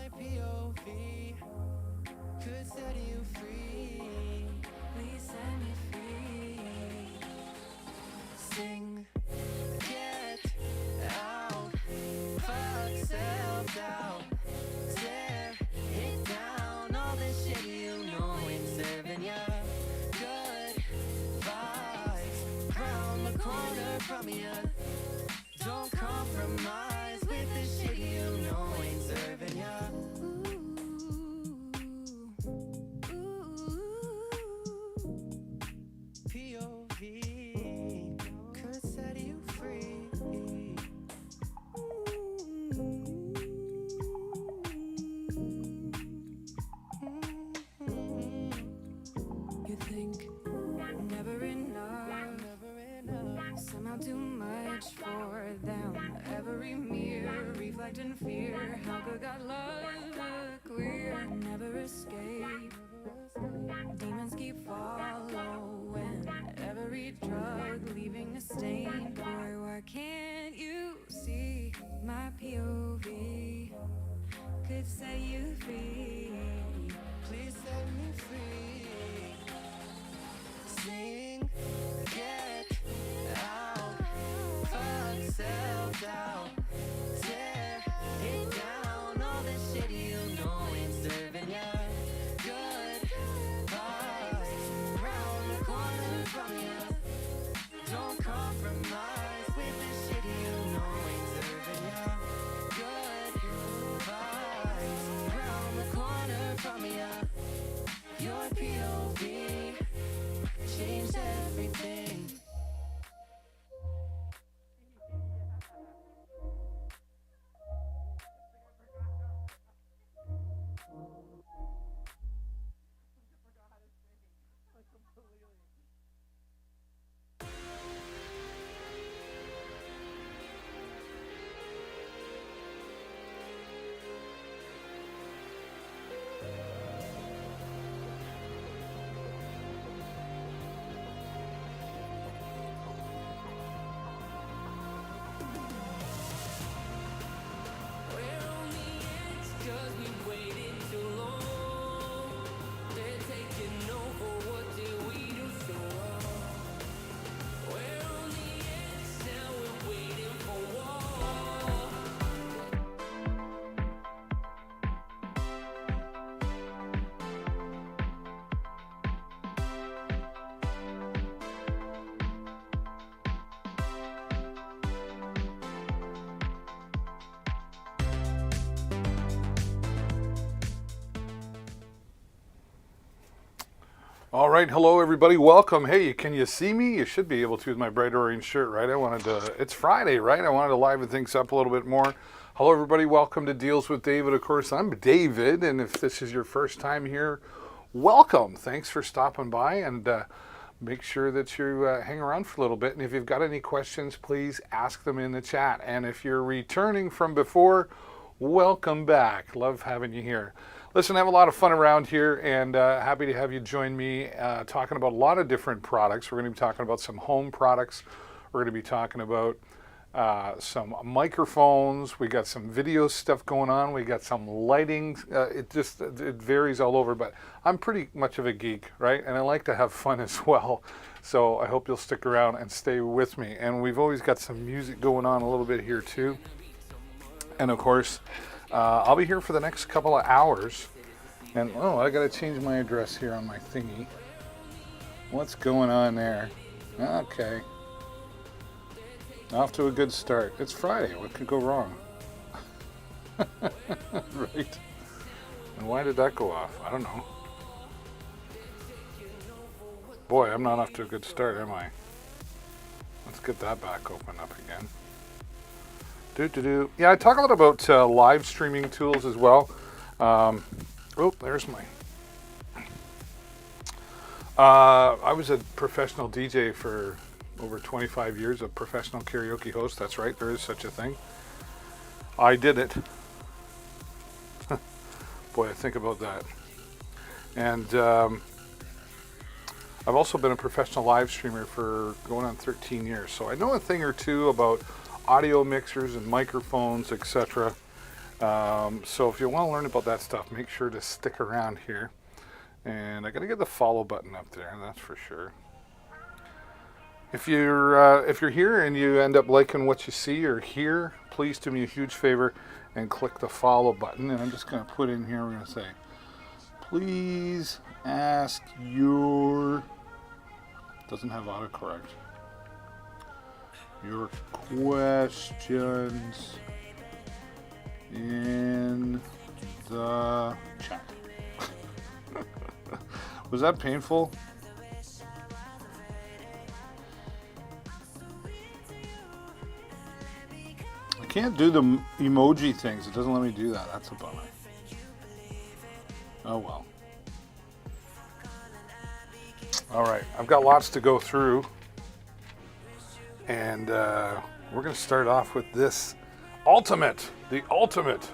POV could set you free. Please set me free. Sing, get out, fuck self-doubt. Tear it down, all this shit you know ain't serving ya. Good vibes round the corner from ya. Don't compromise with the shit you know ain't serving ya. POV could set you free. You think never enough, somehow too much for them. Every mirror reflecting fear. How could God love look weird? Never escape. Demons keep following. Every drug leaving a stain. Boy, why can't you see my POV could set you free? Please set me free. Sing, get out, fuck self-doubt. Tear it down, all this shit you know ain't serving ya. Good vibes round the corner from ya. Don't compromise with the shit you know ain't serving ya. Good vibes round the corner from ya. Your POV changed everything. We're on the edge 'cause we waited too long. They're taking over, what did we do so wrong? We're on the edge, now we're waiting for war. All right, hello everybody, welcome. Hey, can you see me? You should be able to with my bright orange shirt, right? It's Friday, right? I wanted to liven things up a little bit more. Hello everybody, welcome to Deals with David. Of course, I'm David, and if this is your first time here, welcome. Thanks for stopping by, and make sure that you hang around for a little bit. And if you've got any questions, please ask them in the chat. And if you're returning from before, welcome back. Love having you here. Listen, I have a lot of fun around here, and happy to have you join me talking about a lot of different products. We're going to be talking about some home products. We're going to be talking about some microphones. We got some video stuff going on. We got some lighting. It varies all over, but I'm pretty much of a geek, right? And I like to have fun as well. So I hope you'll stick around and stay with me. And we've always got some music going on a little bit here too. And of course, I'll be here for the next couple of hours. And I got to change my address here on my thingy. What's going on there? Okay. Off to a good start. It's Friday. What could go wrong? Right. And why did that go off? I don't know. Boy, I'm not off to a good start, am I? Let's get that back open up again. Yeah, I talk a lot about live streaming tools as well. There's my... I was a professional DJ for over 25 years, a professional karaoke host. That's right, there is such a thing. I did it. Boy, I think about that. And I've also been a professional live streamer for going on 13 years. So I know a thing or two about audio mixers and microphones, etc. So if you want to learn about that stuff, make sure to stick around here. And I got to get the follow button up there, that's for sure. If you're here and you end up liking what you see or hear, please do me a huge favor and click the follow button. And I'm just going to put in here, we're going to say, please ask your, doesn't have autocorrect, your questions in the chat. Was that painful? I can't do the emoji things. It doesn't let me do that. That's a bummer. Oh well. All right, I've got lots to go through. And we're going to start off with this Ultimate. The Ultimate.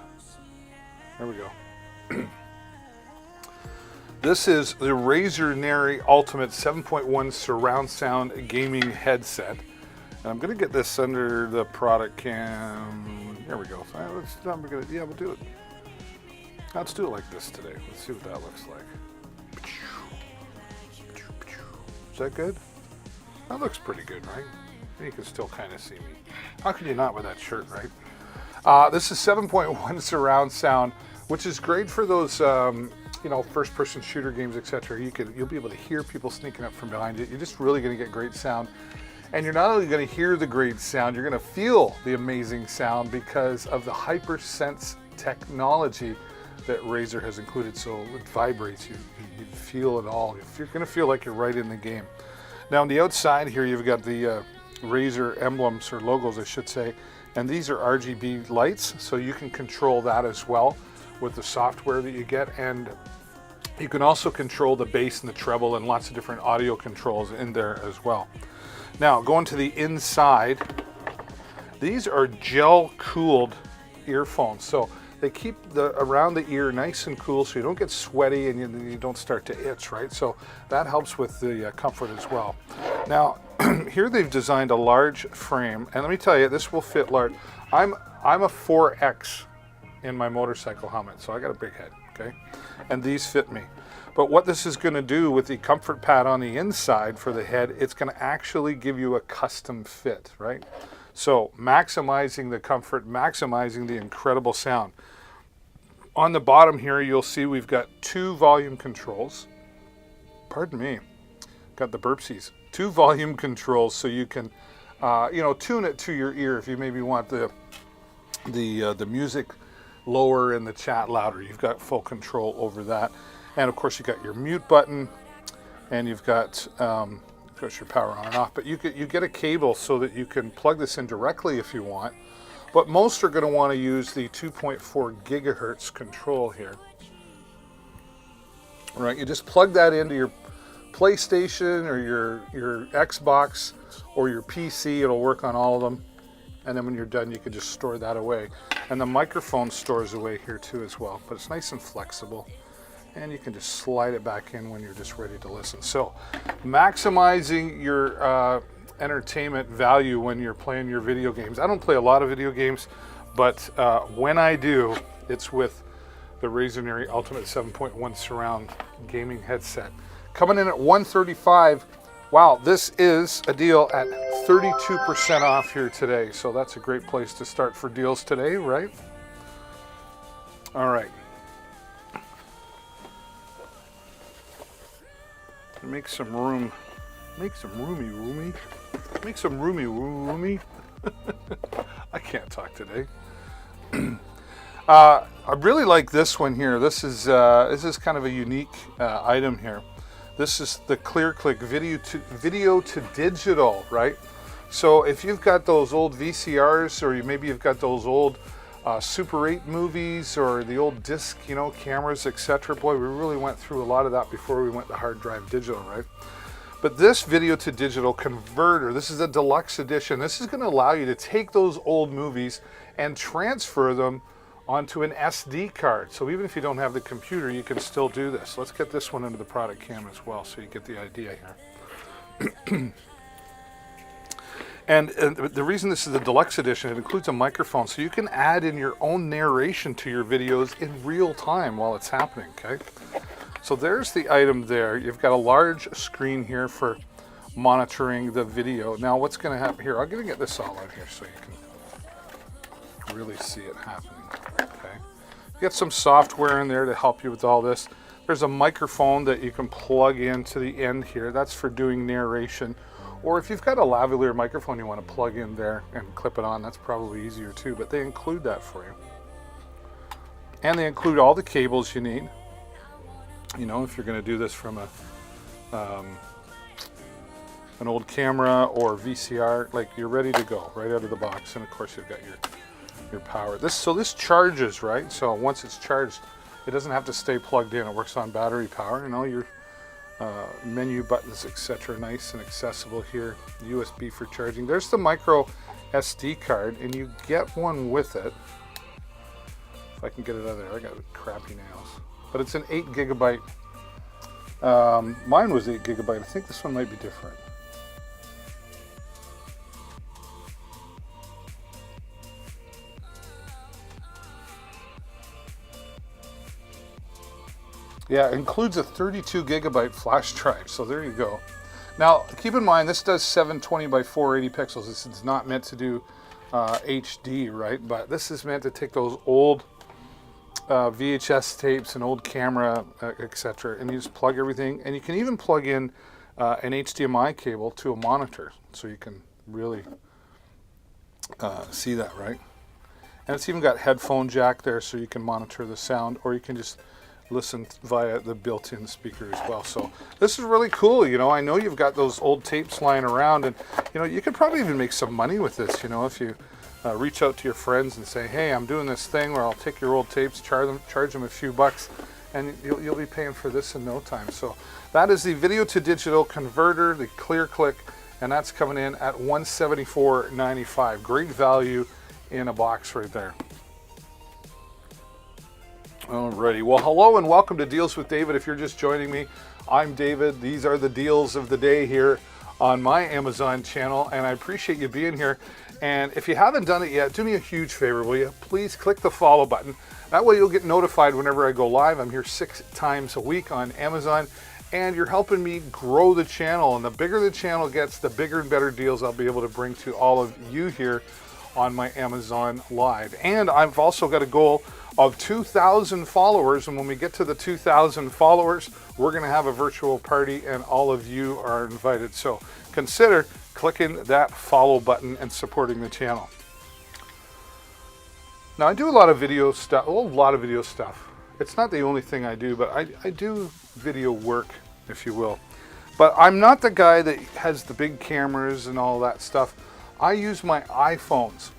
There we go. This is the Razer Nary Ultimate 7.1 surround sound gaming headset. And I'm going to get this under the product cam. There we go. We'll do it. Let's do it like this today. Let's see what that looks like. Is that good? That looks pretty good, right? You can still kind of see me. How can you not with that shirt, right? This is 7.1 surround sound, which is great for those first-person shooter games, etc. You'll be able to hear people sneaking up from behind you. You're just really going to get great sound. And you're not only going to hear the great sound, you're going to feel the amazing sound because of the HyperSense technology that Razer has included. So it vibrates, you feel it all. You're going to feel like you're right in the game. Now on the outside here, you've got the Razer emblems, or logos I should say, and these are RGB lights, so you can control that as well with the software that you get. And you can also control the bass and the treble and lots of different audio controls in there as well. Now, going to the inside, these are gel-cooled earphones. So they keep around the ear nice and cool so you don't get sweaty and you don't start to itch, right? So that helps with the comfort as well. Now, here they've designed a large frame, and let me tell you, this will fit large. I'm a 4X in my motorcycle helmet, so I got a big head, okay? And these fit me. But what this is going to do with the comfort pad on the inside for the head, it's going to actually give you a custom fit, right? So maximizing the comfort, maximizing the incredible sound. On the bottom here, you'll see we've got 2 volume controls. Pardon me, got the burpsies. 2 volume controls, so you can, tune it to your ear if you maybe want the music lower and the chat louder. You've got full control over that. And of course, you got your mute button, and you've got of course your power on and off. But you get a cable so that you can plug this in directly if you want. But most are going to want to use the 2.4 gigahertz control here. All right, you just plug that into your PlayStation or your Xbox or your PC. It'll work on all of them. And then when you're done, you can just store that away. And the microphone stores away here too as well. But it's nice and flexible. And you can just slide it back in when you're just ready to listen. So maximizing your entertainment value when you're playing your video games. I don't play a lot of video games, but when I do, it's with the Razer Nary Ultimate 7.1 surround gaming headset. Coming in at $135. Wow, this is a deal at 32% off here today. So that's a great place to start for deals today, right? All right. Make some room. Make some roomy. Make some roomy. I can't talk today. I really like this one here. This is kind of a unique item here. This is the ClearClick video to digital, right? So if you've got those old VCRs, or maybe you've got those old Super 8 movies, or the old disc, cameras, etc. Boy, we really went through a lot of that before we went to hard drive digital, right? But this video to digital converter, this is a deluxe edition. This is going to allow you to take those old movies and transfer them onto an SD card. So even if you don't have the computer, you can still do this. Let's get this one into the product cam as well so you get the idea here. And the reason this is the deluxe edition, it includes a microphone, so you can add in your own narration to your videos in real time while it's happening, okay? So there's the item there. You've got a large screen here for monitoring the video. Now what's going to happen here, I'm going to get this all out here so you can really see it happening, okay? You got some software in there to help you with all this. There's a microphone that you can plug into the end here. That's for doing narration. Or if you've got a lavalier microphone you want to plug in there and clip it on, that's probably easier too, but they include that for you. And they include all the cables you need. You know, if you're going to do this from an old camera or VCR, like you're ready to go right out of the box. And of course you've got your power. This charges, right? So once it's charged, it doesn't have to stay plugged in. It works on battery power, and all your menu buttons, etc. nice and accessible here. USB for charging. There's the micro SD card, and you get one with it. If I can get it out of there, I got crappy nails. But it's an 8 gigabyte. Mine was 8 gigabyte. I think this one might be different. Yeah, it includes a 32 gigabyte flash drive, so there you go. Now, keep in mind, this does 720 by 480 pixels. This is not meant to do HD, right? But this is meant to take those old VHS tapes and old camera, etc., and you just plug everything. And you can even plug in an HDMI cable to a monitor, so you can really see that, right? And it's even got headphone jack there, so you can monitor the sound, or you can just listen via the built-in speaker as well. So this is really cool. You know, I know you've got those old tapes lying around, and you know, you could probably even make some money with this, you know, if you reach out to your friends and say, hey, I'm doing this thing where I'll take your old tapes, charge them a few bucks, and you'll be paying for this in no time. So that is the video to digital converter, the ClearClick, and that's coming in at $174.95. Great value in a box right there. Alrighty, well, hello and welcome to Deals with David. If you're just joining me, I'm David. These are the deals of the day here on my Amazon channel, and I appreciate you being here. And if you haven't done it yet, do me a huge favor, will you? Please click the follow button. That way you'll get notified whenever I go live. I'm here 6 times a week on Amazon, and you're helping me grow the channel. And the bigger the channel gets, the bigger and better deals I'll be able to bring to all of you here on my Amazon Live. And I've also got a goal of 2,000 followers, and when we get to the 2,000 followers, we're going to have a virtual party, and all of you are invited. So consider clicking that follow button and supporting the channel. Now, I do a lot of video stuff. It's not the only thing I do, but I do video work, if you will. But I'm not the guy that has the big cameras and all that stuff. I use my iPhones.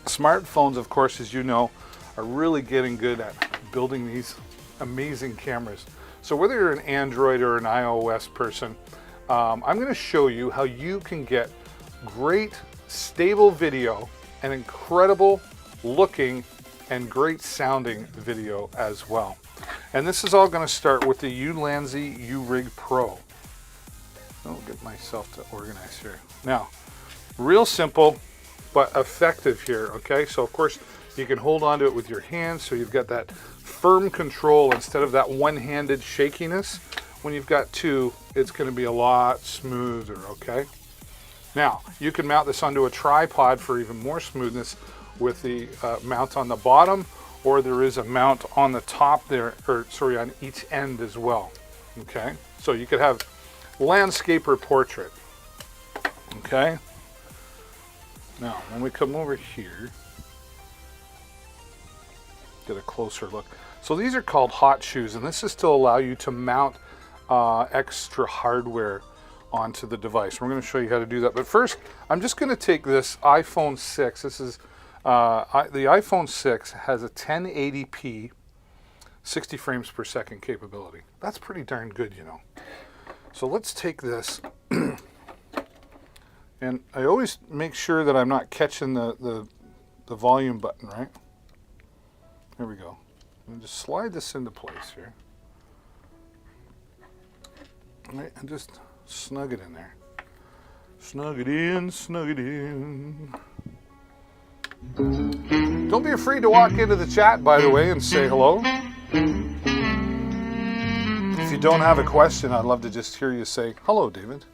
Smartphones, of course, as you know, are really getting good at building these amazing cameras. So whether you're an Android or an iOS person, I'm going to show you how you can get great, stable video and incredible looking and great sounding video as well. And this is all going to start with the Ulanzi U-Rig Pro. I'll get myself to organize here. Now, real simple, but effective here, okay? So of course, you can hold onto it with your hands, so you've got that firm control instead of that one-handed shakiness. When you've got two, it's going to be a lot smoother, okay? Now, you can mount this onto a tripod for even more smoothness with the mount on the bottom, or there is a mount on the top there, or sorry, on each end as well, okay? So you could have landscape or portrait, okay? Now, when we come over here, get a closer look. So these are called hot shoes, and this is to allow you to mount extra hardware onto the device. We're going to show you how to do that. But first, I'm just going to take this iPhone 6. This is the iPhone 6 has a 1080p 60 frames per second capability. That's pretty darn good, you know. So let's take this, and I always make sure that I'm not catching the volume button, right? There we go. And just slide this into place here. All right, and just snug it in there. Snug it in, snug it in. Don't be afraid to walk into the chat, by the way, and say hello. If you don't have a question, I'd love to just hear you say, hello, David.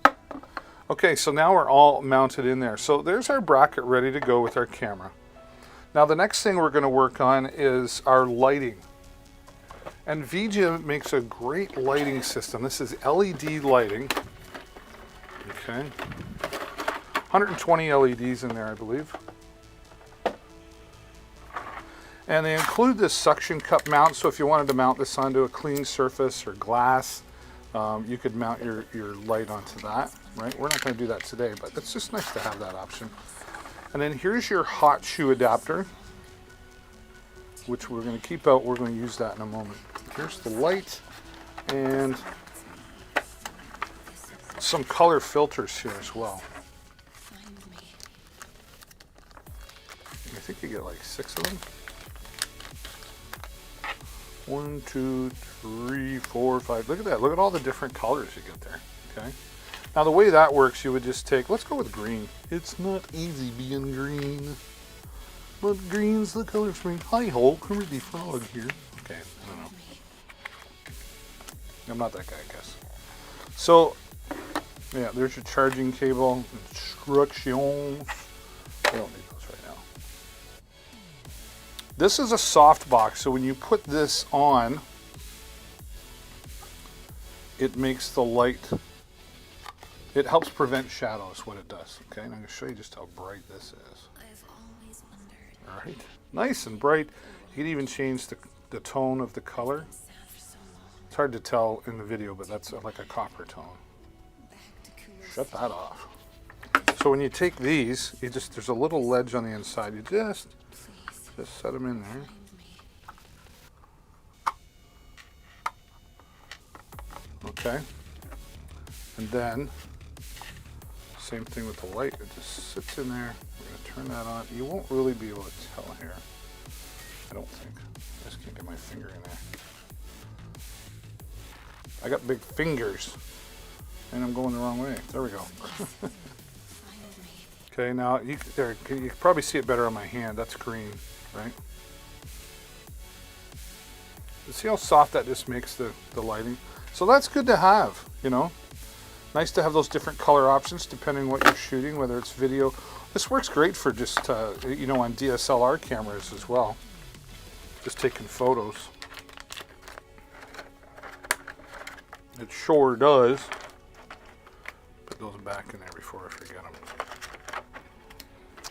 Okay, so now we're all mounted in there. So there's our bracket ready to go with our camera. Now the next thing we're going to work on is our lighting. And VIDIA makes a great lighting system. This is LED lighting. Okay. 120 LEDs in there, I believe. And they include this suction cup mount, so if you wanted to mount this onto a clean surface or glass, you could mount your light onto that, right? We're not going to do that today, but it's just nice to have that option. And then here's your hot shoe adapter, which we're going to keep out. We're going to use that in a moment. Here's the light and some color filters here as well. I think you get like 6 of them. 1, 2, 3, 4, 5. Look at that. Look at all the different colors you get there. Okay. Now the way that works, you would just take, let's go with green. It's not easy being green. But green's the color for me. Hi Hulk, Rudy Frog here. Okay, I don't know. I'm not that guy, I guess. So, yeah, there's your charging cable. Instructions. I don't need those right now. This is a soft box, so when you put this on, it makes the light, it helps prevent shadows, what it does. Okay, and I'm going to show you just how bright this is. I've always wondered. All right, nice and bright. You can even change the tone of the color. It's hard to tell in the video, but that's like a copper tone. Shut that off. So when you take these, you just, there's a little ledge on the inside. You just set them in there. Okay. And then, same thing with the light. It just sits in there. We're going to turn that on. You won't really be able to tell here. I don't think. I just can't get my finger in there. I got big fingers. And I'm going the wrong way. There we go. Okay, now you can probably see it better on my hand. That's green, right? You see how soft that just makes the lighting? So that's good to have, you know. Nice to have those different color options depending on what you're shooting, whether it's video. This works great for just, you know, on DSLR cameras as well. Just taking photos. It sure does. Put those back in there before I forget them.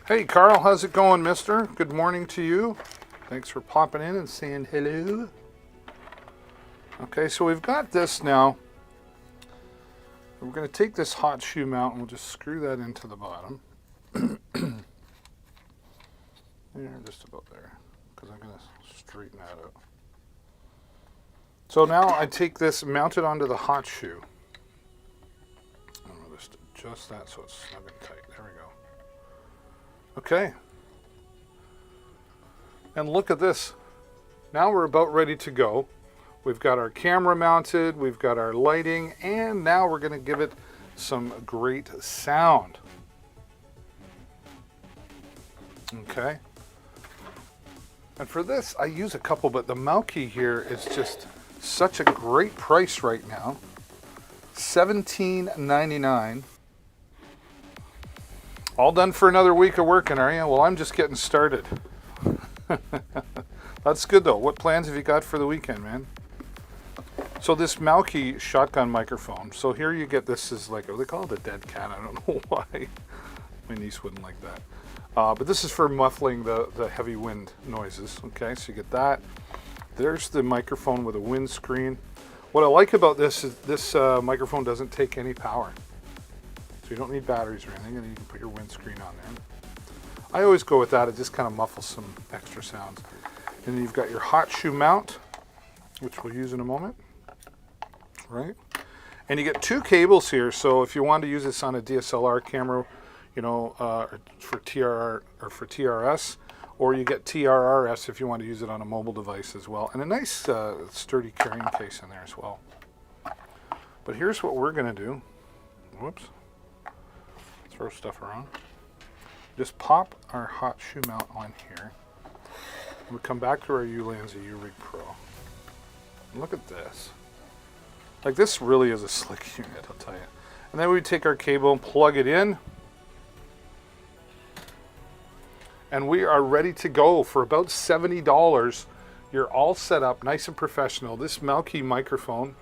Hey Carl, how's it going, mister? Good morning to you. Thanks for popping in and saying hello. Okay, so we've got this now. We're going to take this hot shoe mount and we'll just screw that into the bottom. Yeah, just about there, because I'm going to straighten that out. So now I take this, mount it onto the hot shoe. I'm going to just adjust that so it's snug and tight. There we go. Okay. And look at this. Now we're about ready to go. We've got our camera mounted, we've got our lighting, and now we're going to give it some great sound. Okay. And for this, I use a couple, but the Mauke here is just such a great price right now. $17.99. All done for another week of working, are you? Well, I'm just getting started. That's good though. What plans have you got for the weekend, man? So this Mauke shotgun microphone. So here you get, this is like, they call it a dead cat. I don't know why. My niece wouldn't like that. But this is for muffling the heavy wind noises. Okay, so you get that. There's the microphone with a windscreen. What I like about this is this microphone doesn't take any power. So you don't need batteries or anything, and you can put your windscreen on there. I always go with that. It just kind of muffles some extra sounds. And then you've got your hot shoe mount, which we'll use in a moment. Right? And you get 2 cables here. So if you want to use this on a DSLR camera, you know, for TRR or for TRS, or you get TRRS if you want to use it on a mobile device as well. And a nice sturdy carrying case in there as well. But here's what we're going to do. Whoops. Let's throw stuff around. Just pop our hot shoe mount on here. We come back to our Ulanzi U-Rig Pro. And look at this. Like, this really is a slick unit, I'll tell you. And then we take our cable and plug it in. And we are ready to go for about $70. You're all set up, nice and professional. This Malkey microphone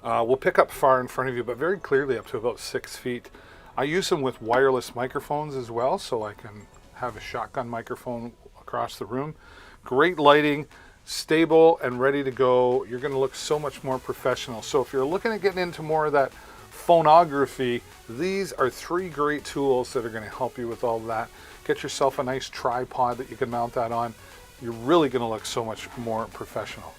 will pick up far in front of you, but very clearly up to about 6 feet. I use them with wireless microphones as well, so I can have a shotgun microphone across the room. Great lighting, stable and ready to go. You're going to look so much more professional. So if you're looking at getting into more of that phonography, these are 3 great tools that are going to help you with all that. Get yourself a nice tripod that you can mount that on. You're really going to look so much more professional.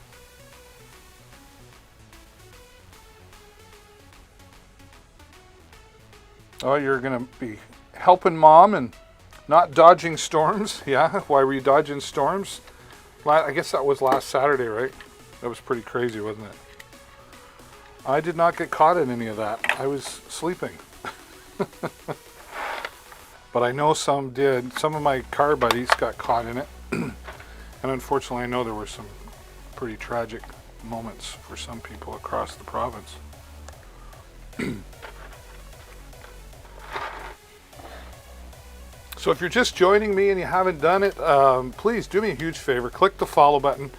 Oh, you're going to be helping mom and not dodging storms. Yeah, why were you dodging storms? I guess that was last Saturday, right? That was pretty crazy, wasn't it? I did not get caught in any of that. I was sleeping. But I know some did. Some of my car buddies got caught in it. And unfortunately, I know there were some pretty tragic moments for some people across the province. So if you're just joining me and you haven't done it, please do me a huge favor. Click the follow button.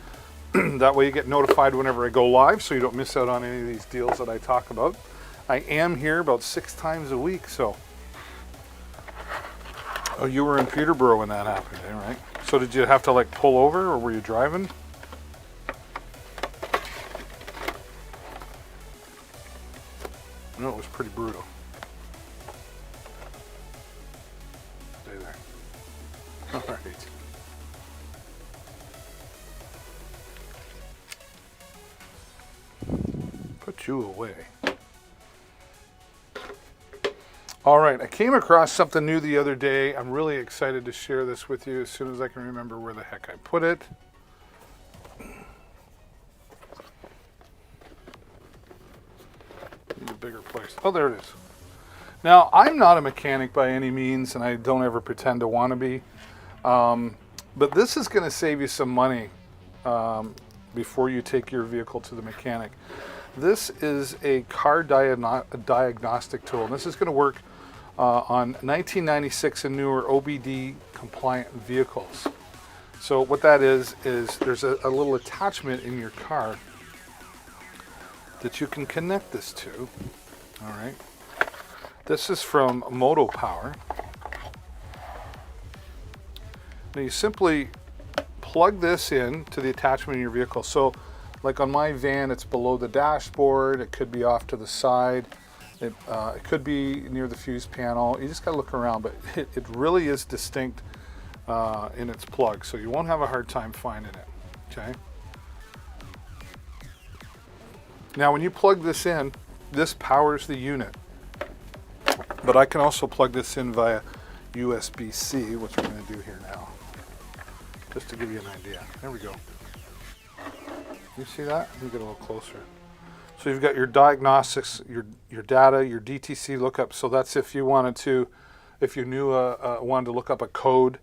That way you get notified whenever I go live, so you don't miss out on any of these deals that I talk about. I am here about 6 times a week, so. Oh, you were in Peterborough when that happened, right? So did you have to like pull over, or were you driving? No, it was pretty brutal. Stay there. All right. Put you away. All right, I came across something new the other day. I'm really excited to share this with you as soon as I can remember where the heck I put it. Need a bigger place. Oh, there it is. Now, I'm not a mechanic by any means, and I don't ever pretend to want to be. But this is going to save you some money before you take your vehicle to the mechanic. This is a car diagnostic tool, and this is going to work on 1996 and newer OBD compliant vehicles. So what that is there's a little attachment in your car that you can connect this to. All right. This is from Moto Power. Now you simply plug this in to the attachment in your vehicle. So like on my van, it's below the dashboard. It could be off to the side. It could be near the fuse panel. You just got to look around, but it really is distinct in its plug, so you won't have a hard time finding it. Okay. Now, when you plug this in, this powers the unit. But I can also plug this in via USB-C, which we're going to do here now, just to give you an idea. There we go. You see that? Let me get a little closer. So you've got your diagnostics, your data, your DTC lookup. So that's if you wanted to, if you knew wanted to look up a code,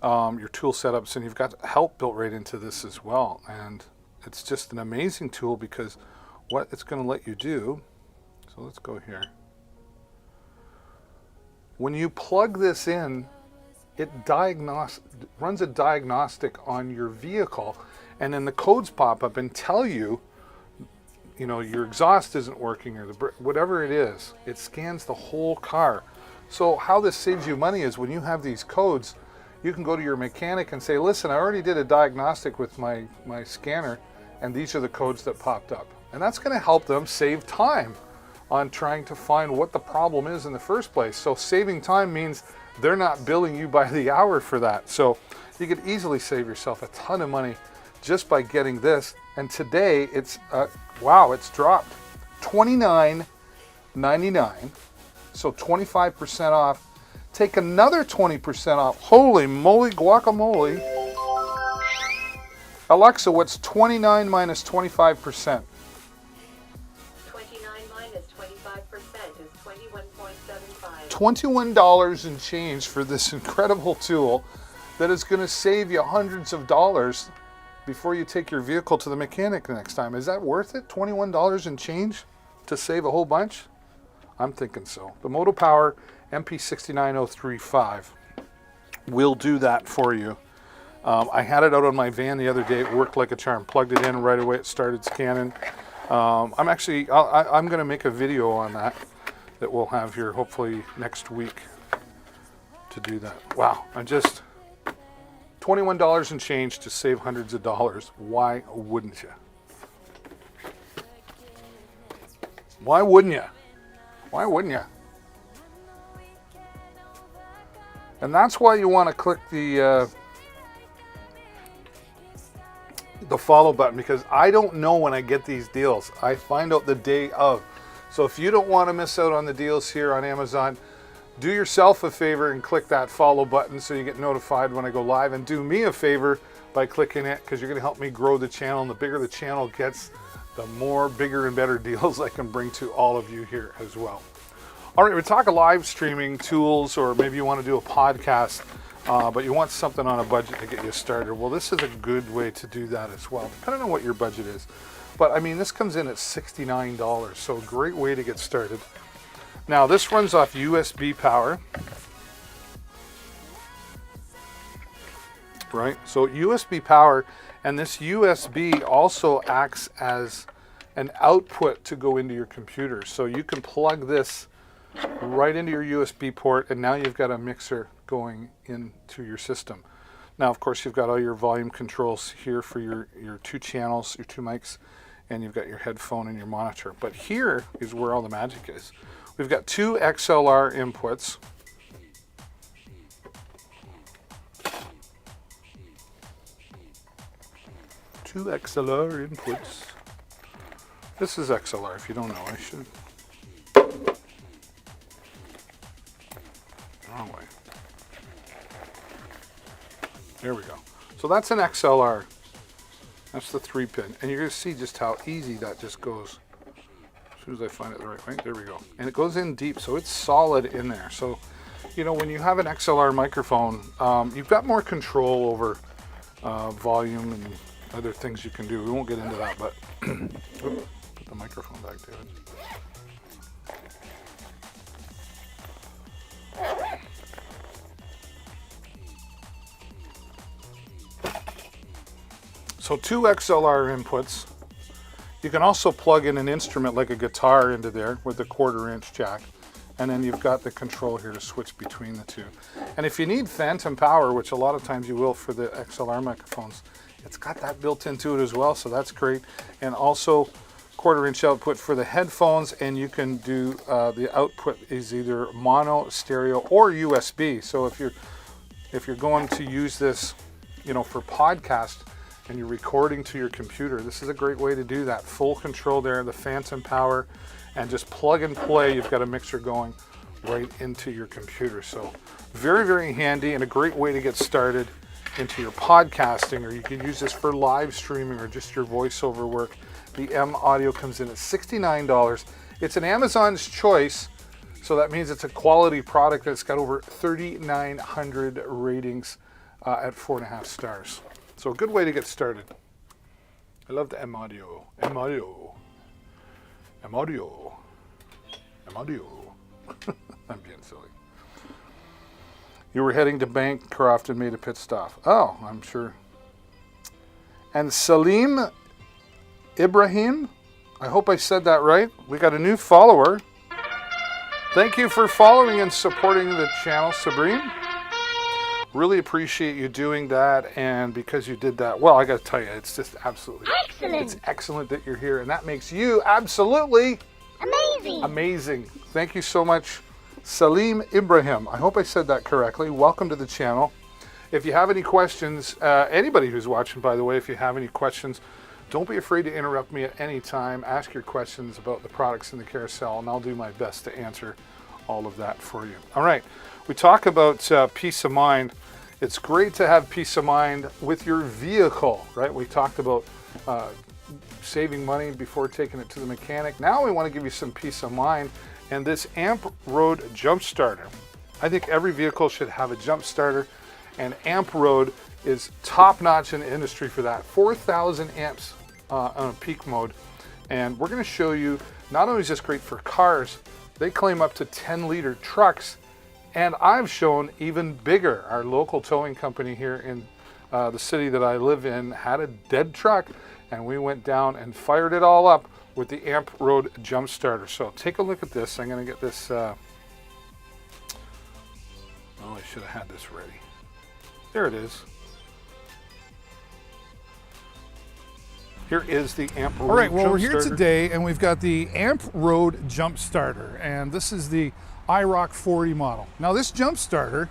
your tool setups, and you've got help built right into this as well. And it's just an amazing tool because what it's going to let you do. So let's go here. When you plug this in, it runs a diagnostic on your vehicle, and then the codes pop up and tell you, you know, your exhaust isn't working or whatever it is. It scans the whole car. So how this saves you money is when you have these codes, you can go to your mechanic and say, listen, I already did a diagnostic with my scanner, and these are the codes that popped up. And that's going to help them save time on trying to find what the problem is in the first place. So saving time means they're not billing you by the hour for that. So you could easily save yourself a ton of money just by getting this. And today it's wow, it's dropped $29.99, so 25% off. Take another 20% off. Holy moly guacamole. Alexa, what's 29 minus 25%? 29 minus 25% is 21.75. $21 and change for this incredible tool that is going to save you hundreds of dollars before you take your vehicle to the mechanic next time. Is that worth it? $21 and change to save a whole bunch? I'm thinking so. The Motopower MP69035 will do that for you. I had it out on my van the other day. It worked like a charm. Plugged it in right away. It started scanning. I'm going to make a video on that we'll have here hopefully next week to do that. Wow, $21 and change to save hundreds of dollars. Why wouldn't you? Why wouldn't you? Why wouldn't you? And that's why you want to click the follow button, because I don't know when I get these deals. I find out the day of. So if you don't want to miss out on the deals here on Amazon, do yourself a favor and click that follow button so you get notified when I go live. And do me a favor by clicking it, because you're going to help me grow the channel. And the bigger the channel gets, the more bigger and better deals I can bring to all of you here as well. All right, we talk live streaming tools, or maybe you want to do a podcast, but you want something on a budget to get you started. Well, this is a good way to do that as well, depending on what your budget is. But I mean, this comes in at $69, so a great way to get started. Now, this runs off USB power, right? So USB power, and this USB also acts as an output to go into your computer. So you can plug this right into your USB port, and now you've got a mixer going into your system. Now, of course, you've got all your volume controls here for your two channels, your two mics, and you've got your headphone and your monitor. But here is where all the magic is. We've got two XLR inputs. Two XLR inputs. This is XLR, if you don't know. I should. Wrong way. There we go. So that's an XLR. That's the 3-pin. And you're going to see just how easy that just goes. As soon as I find it the right way. There we go. And it goes in deep, so it's solid in there. So, you know, when you have an XLR microphone, you've got more control over volume and other things you can do. We won't get into that, but put the microphone back, David. So two XLR inputs. You can also plug in an instrument like a guitar into there with a 1/4-inch jack. And then you've got the control here to switch between the two. And if you need phantom power, which a lot of times you will for the XLR microphones, it's got that built into it as well, so that's great. And also 1/4-inch output for the headphones, and you can do the output is either mono, stereo, or USB. So if you're going to use this, you know, for podcast, and you're recording to your computer, this is a great way to do that. Full control there, the phantom power, and just plug and play. You've got a mixer going right into your computer. So very, very handy, and a great way to get started into your podcasting, or you can use this for live streaming or just your voiceover work. The M Audio comes in at $69. It's an Amazon's choice, so that means it's a quality product that's got over 3,900 ratings at 4.5 stars. So a good way to get started. I love the M Audio. M Audio. M Audio. M Audio. I'm being silly. You were heading to Bancroft and made a pit stop. Oh, I'm sure. And Salim Ibrahim, I hope I said that right. We got a new follower. Thank you for following and supporting the channel, Sabrine. Really appreciate you doing that, and because you did that, well, I got to tell you, it's just absolutely excellent. It's excellent that you're here, and that makes you absolutely amazing. Thank you so much, Salim Ibrahim. I hope I said that correctly. Welcome to the channel. If you have any questions, anybody who's watching, by the way, if you have any questions, don't be afraid to interrupt me at any time. Ask your questions about the products in the carousel, and I'll do my best to answer all of that for you. All right, we talk about peace of mind. It's great to have peace of mind with your vehicle, right? We talked about saving money before taking it to the mechanic. Now we want to give you some peace of mind And this Amp Road jump starter, I think every vehicle should have a jump starter, and Amp Road is top notch in the industry for that. 4,000 amps on a peak mode. And we're going to show you, not only is this great for cars, they claim up to 10-liter trucks. And I've shown even bigger. Our local towing company here in the city that I live in had a dead truck, and we went down and fired it all up with the Amp Road jump starter. So take a look at this. I'm going to get this. Oh, I should have had this ready. There it is. Here is the Amp Road. All right, well, jump we're here starter. today and we've got the Amp Road jump starter, and this is the IROC 40 model. Now this jump starter,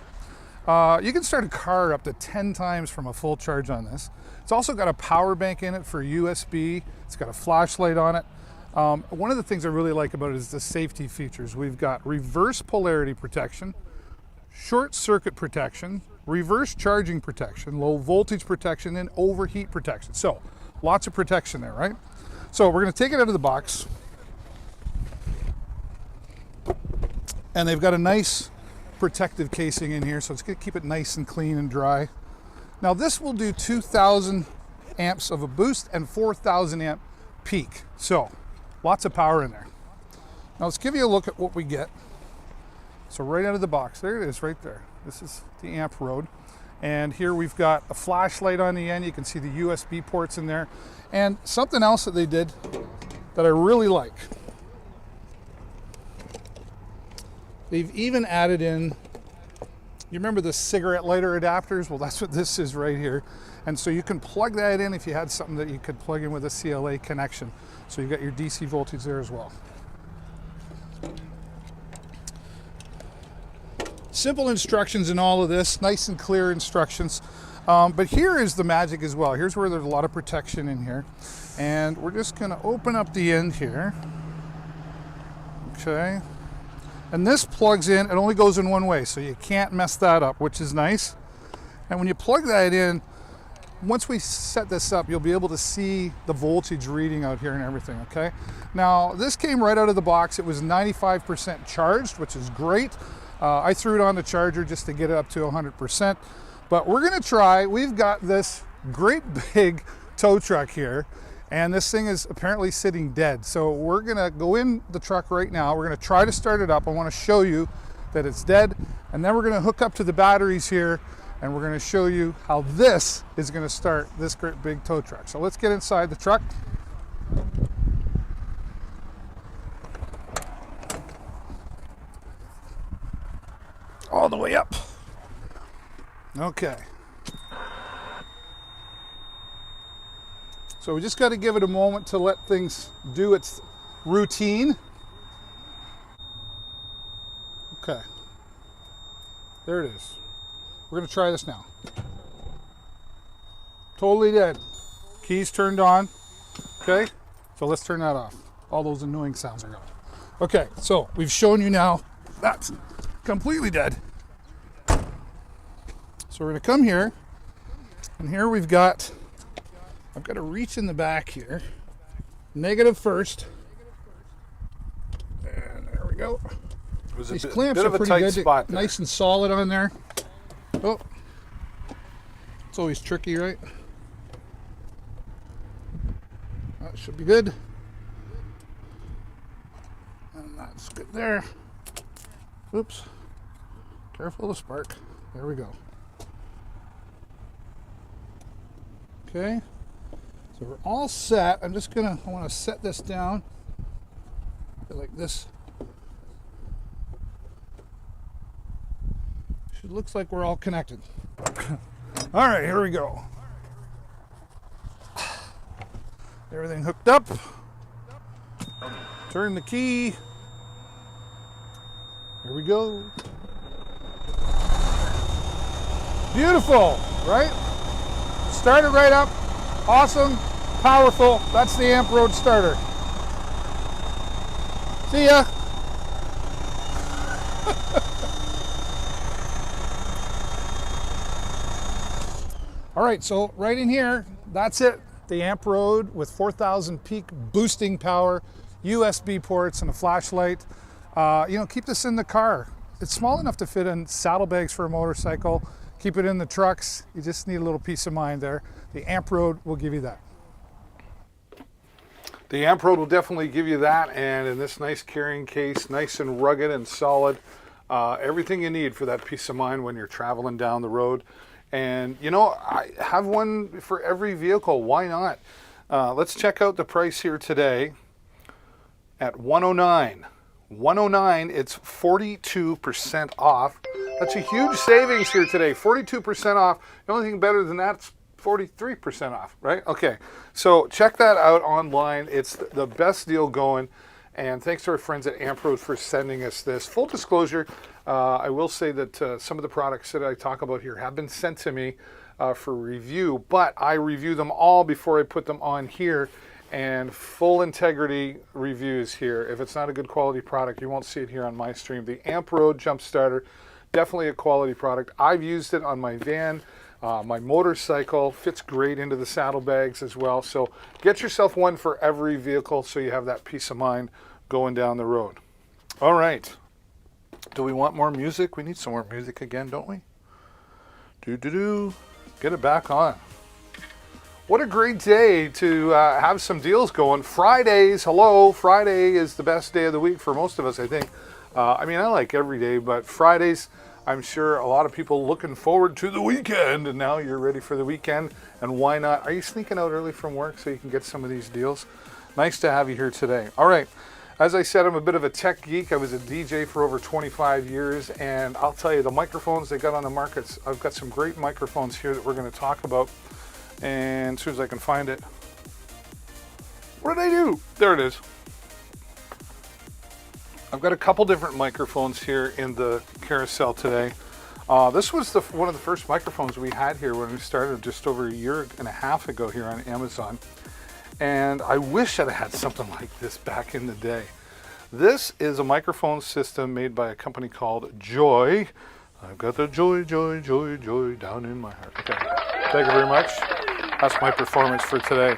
you can start a car up to 10 times from a full charge on this. It's also got a power bank in it for USB. It's got a flashlight on it. One of the things I really like about it is the safety features. We've got reverse polarity protection, short circuit protection, reverse charging protection, low voltage protection, and overheat protection. So lots of protection there, right? So we're going to take it out of the box. And they've got a nice protective casing in here, so it's going to keep it nice and clean and dry. Now this will do 2,000 amps of a boost and 4,000 amp peak. So lots of power in there. Now let's give you a look at what we get. So right out of the box, there it is right there. This is the Amp Road. And here we've got a flashlight on the end. You can see the USB ports in there. And something else that they did that I really like. They've even added in, you remember the cigarette lighter adapters? Well, that's what this is right here. And so you can plug that in if you had something that you could plug in with a CLA connection. So you've got your DC voltage there as well. Simple instructions in all of this, nice and clear instructions. But here is the magic as well. Here's where there's a lot of protection in here. And we're just gonna open up the end here. Okay. And this plugs in, it only goes in one way, so you can't mess that up, which is nice. And when you plug that in, once we set this up, you'll be able to see the voltage reading out here and everything, okay? Now, this came right out of the box. It was 95% charged, which is great. I threw it on the charger just to get it up to 100%. But we're gonna try, we've got this great big tow truck here, and this thing is apparently sitting dead. So we're gonna go in the truck right now. We're gonna try to start it up. I wanna show you that it's dead. And then we're gonna hook up to the batteries here, and we're gonna show you how this is gonna start this great big tow truck. So let's get inside the truck. All the way up. Okay. So we just got to give it a moment to let things do its routine. Okay. There it is. We're going to try this now. Totally dead. Keys turned on. Okay. So let's turn that off. All those annoying sounds are gone. Okay. So we've shown you now that's completely dead. So we're going to come here. And here we've got, I've got to reach in the back here. Negative first. And there we go. It was These a bit, clamps bit are of a pretty tight good, spot there. nice and solid on there. Oh, it's always tricky, right? That should be good. And that's good there. Oops. Careful of the spark. There we go. Okay. So we're all set. I want to set this down like this. It looks like we're all connected. All right, here we go. Everything hooked up. Turn the key. Here we go. Beautiful, right? Started right up. Awesome, powerful. That's the Amp Road starter. See ya. All right, so right in here, that's it. The Amp Road with 4,000 peak boosting power, USB ports, and a flashlight. Keep this in the car. It's small enough to fit in saddlebags for a motorcycle. Keep it in the trucks. You just need a little peace of mind there. The AmpRoad will give you that. The AmpRoad will definitely give you that, and in this nice carrying case, nice and rugged and solid, everything you need for that peace of mind when you're traveling down the road. And I have one for every vehicle. Why not? Let's check out the price here today at $109. $109, it's 42% off. That's a huge savings here today. 42% off. The only thing better than that's 43% off, right? Okay, so check that out online. It's the best deal going. And thanks to our friends at AmpRoad for sending us this. Full disclosure, I will say that some of the products that I talk about here have been sent to me for review, but I review them all before I put them on here. And full integrity reviews here. If it's not a good quality product, you won't see it here on my stream. The AmpRoad Jump Starter, definitely a quality product. I've used it on my van, my motorcycle, fits great into the saddlebags as well. So get yourself one for every vehicle so you have that peace of mind going down the road. All right. Do we want more music? We need some more music again, don't we? Do. Get it back on. What a great day to have some deals going. Fridays, hello. Friday is the best day of the week for most of us, I think. I like every day, but Fridays, I'm sure a lot of people looking forward to the weekend, and now you're ready for the weekend, and why not? Are you sneaking out early from work so you can get some of these deals? Nice to have you here today. All right. As I said, I'm a bit of a tech geek. I was a DJ for over 25 years, and I'll tell you, the microphones they got on the markets, I've got some great microphones here that we're going to talk about. And as soon as I can find it, what did I do? There it is. I've got a couple different microphones here in the carousel today. This was one of the first microphones we had here when we started just over a year and a half ago here on Amazon. And I wish I'd had something like this back in the day. This is a microphone system made by a company called Joy. I've got the joy down in my heart. Okay, thank you very much. That's my performance for today.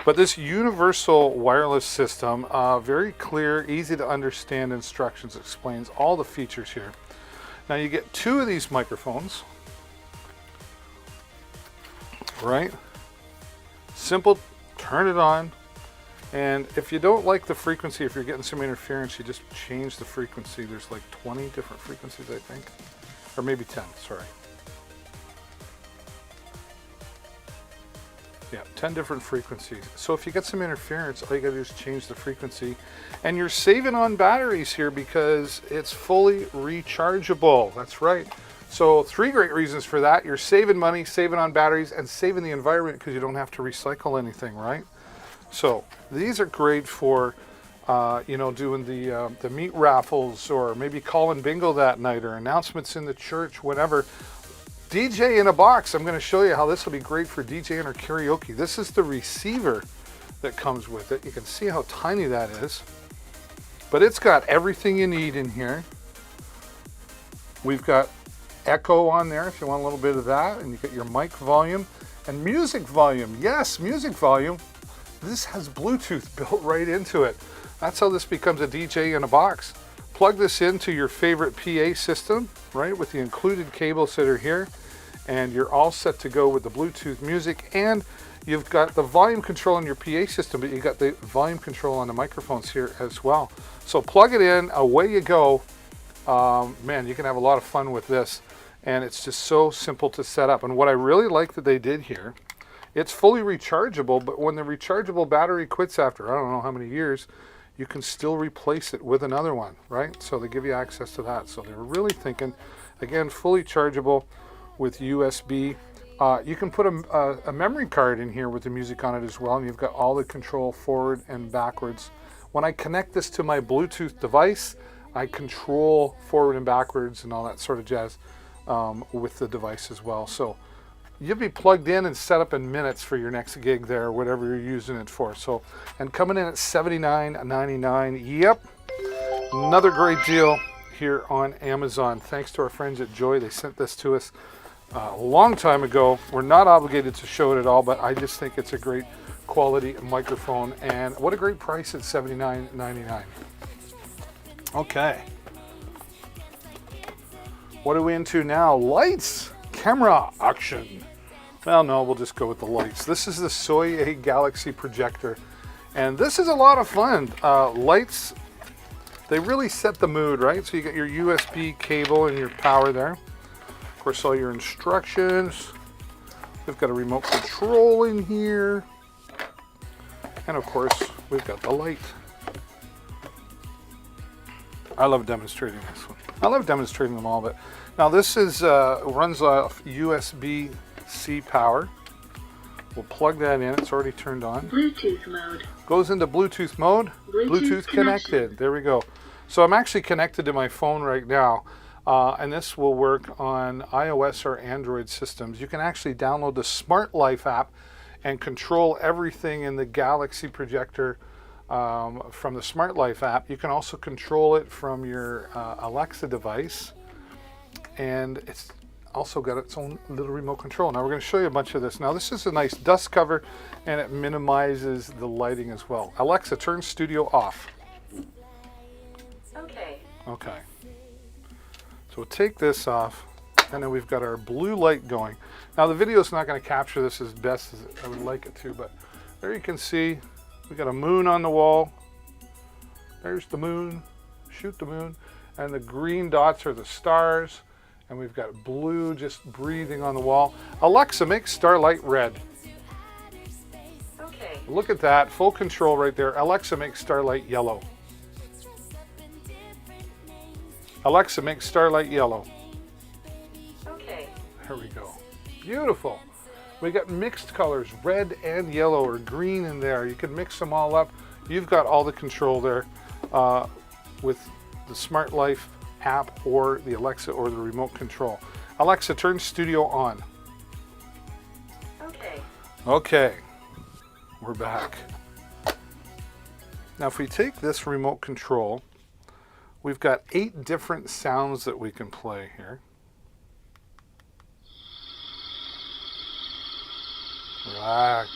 But this universal wireless system, very clear, easy to understand instructions, explains all the features here. Now you get two of these microphones, right? Simple, turn it on. And if you don't like the frequency, if you're getting some interference, you just change the frequency. There's like 20 different frequencies, I think. Or maybe 10, sorry. Yeah, 10 different frequencies. So if you get some interference, all you gotta do is change the frequency. And you're saving on batteries here because it's fully rechargeable. That's right. So 3 great reasons for that. You're saving money, saving on batteries, and saving the environment because you don't have to recycle anything, right? So these are great for doing the meat raffles, or maybe calling bingo that night, or announcements in the church, whatever. DJ in a box. I'm going to show you how this will be great for DJing or karaoke. This is the receiver that comes with it. You can see how tiny that is. But it's got everything you need in here. We've got echo on there if you want a little bit of that. And you get your mic volume and music volume. Yes, music volume. This has Bluetooth built right into it. That's how this becomes a DJ in a box. Plug this into your favorite PA system, right, with the included cables that are here, and you're all set to go with the Bluetooth music. And you've got the volume control on your PA system, but you've got the volume control on the microphones here as well. So plug it in, away you go. Man, you can have a lot of fun with this, and it's just so simple to set up. And what I really like that they did here, it's fully rechargeable, but when the rechargeable battery quits after I don't know how many years, you can still replace it with another one, right? So they give you access to that. So they were really thinking, again, fully chargeable with USB. You can put a memory card in here with the music on it as well, and you've got all the control forward and backwards. When I connect this to my Bluetooth device, I control forward and backwards and all that sort of jazz with the device as well. So you'll be plugged in and set up in minutes for your next gig there, whatever you're using it for. So, and coming in at $79.99. Yep, another great deal here on Amazon. Thanks to our friends at Joy. They sent this to us a long time ago. We're not obligated to show it at all, but I just think it's a great quality microphone. And what a great price at $79.99. Okay. What are we into now? Lights, camera, action. Well, no, we'll just go with the lights. This is the Soye Galaxy projector, and this is a lot of fun. Lights, they really set the mood, right? So you got your USB cable and your power there. Of course, all your instructions. We've got a remote control in here. And of course, we've got the light. I love demonstrating this one. I love demonstrating them all, but now this is runs off USB-C power. We'll plug that in. It's already turned on. Bluetooth mode. Goes into Bluetooth mode. Bluetooth connected. There we go. So I'm actually connected to my phone right now, and this will work on iOS or Android systems. You can actually download the Smart Life app and control everything in the Galaxy projector from the Smart Life app. You can also control it from your Alexa device, and it's also got its own little remote control. Now we're going to show you a bunch of this. Now this is a nice dust cover, and it minimizes the lighting as well. Alexa, turn studio off. Okay. Okay. So we'll take this off, and then we've got our blue light going. Now the video is not going to capture this as best as I would like it to, but there you can see we got a moon on the wall. There's the moon. Shoot the moon. And the green dots are the stars. And we've got blue just breathing on the wall. Alexa, make starlight red. Okay. Look at that. Full control right there. Alexa, make starlight yellow. Alexa, make starlight yellow. Okay. There we go. Beautiful. We got mixed colors, red and yellow or green in there. You can mix them all up. You've got all the control there with the Smart Life app or the Alexa or the remote control. Alexa, turn studio on. Okay. Okay, we're back. Now if we take this remote control, we've got 8 different sounds that we can play here. Relax.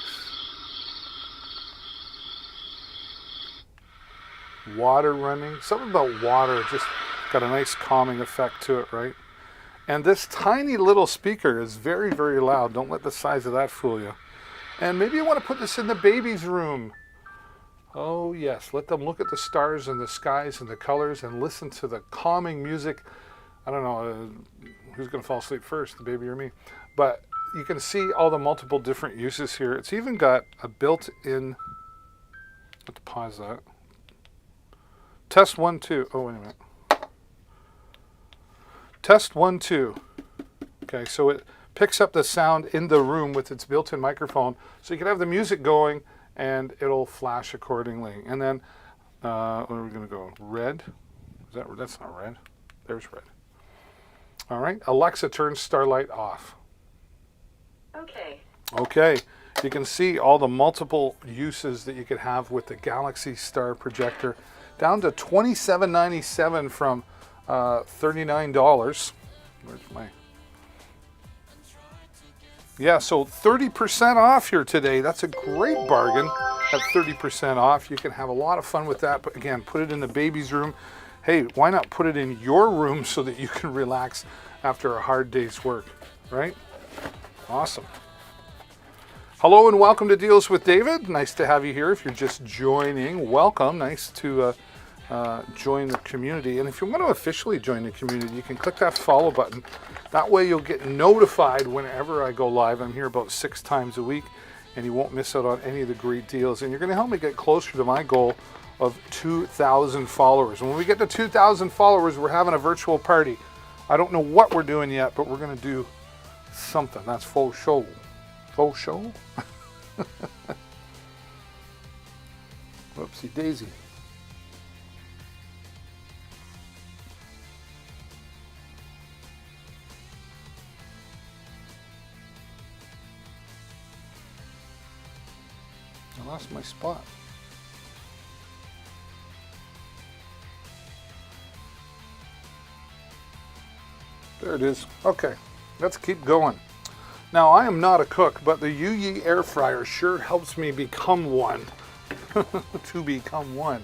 Water running. Something about water just got a nice calming effect to it, right? And this tiny little speaker is very, very loud. Don't let the size of that fool you. And maybe you want to put this in the baby's room. Oh yes, let them look at the stars and the skies and the colors and listen to the calming music. I don't know who's going to fall asleep first, the baby or me. But you can see all the multiple different uses here. It's even got a built-in, have to pause that. Test 1, 2. Oh, wait a minute. Test 1, 2. Okay, so it picks up the sound in the room with its built-in microphone. So you can have the music going and it'll flash accordingly. And then, where are we going to go? Red? That's not red. There's red. All right, Alexa, turn starlight off. Okay. Okay, you can see all the multiple uses that you could have with the Galaxy Star projector, down to $27.97 from $39. Where's my? Yeah, so 30% off here today. That's a great bargain at 30% off. You can have a lot of fun with that, but again, put it in the baby's room. Hey, why not put it in your room so that you can relax after a hard day's work, right? Awesome. Hello and welcome to Deals with David. Nice to have you here. If you're just joining, welcome. Nice to join the community. And if you want to officially join the community, you can click that follow button. That way you'll get notified whenever I go live. I'm here about 6 times a week, and you won't miss out on any of the great deals. And you're going to help me get closer to my goal of 2,000 followers. And when we get to 2,000 followers, we're having a virtual party. I don't know what we're doing yet, but we're going to do something. That's faux show. Faux show? Whoopsie daisy. I lost my spot. There it is. Okay, let's keep going. Now, I am not a cook, but the Yuyi air fryer sure helps me become one. To become one.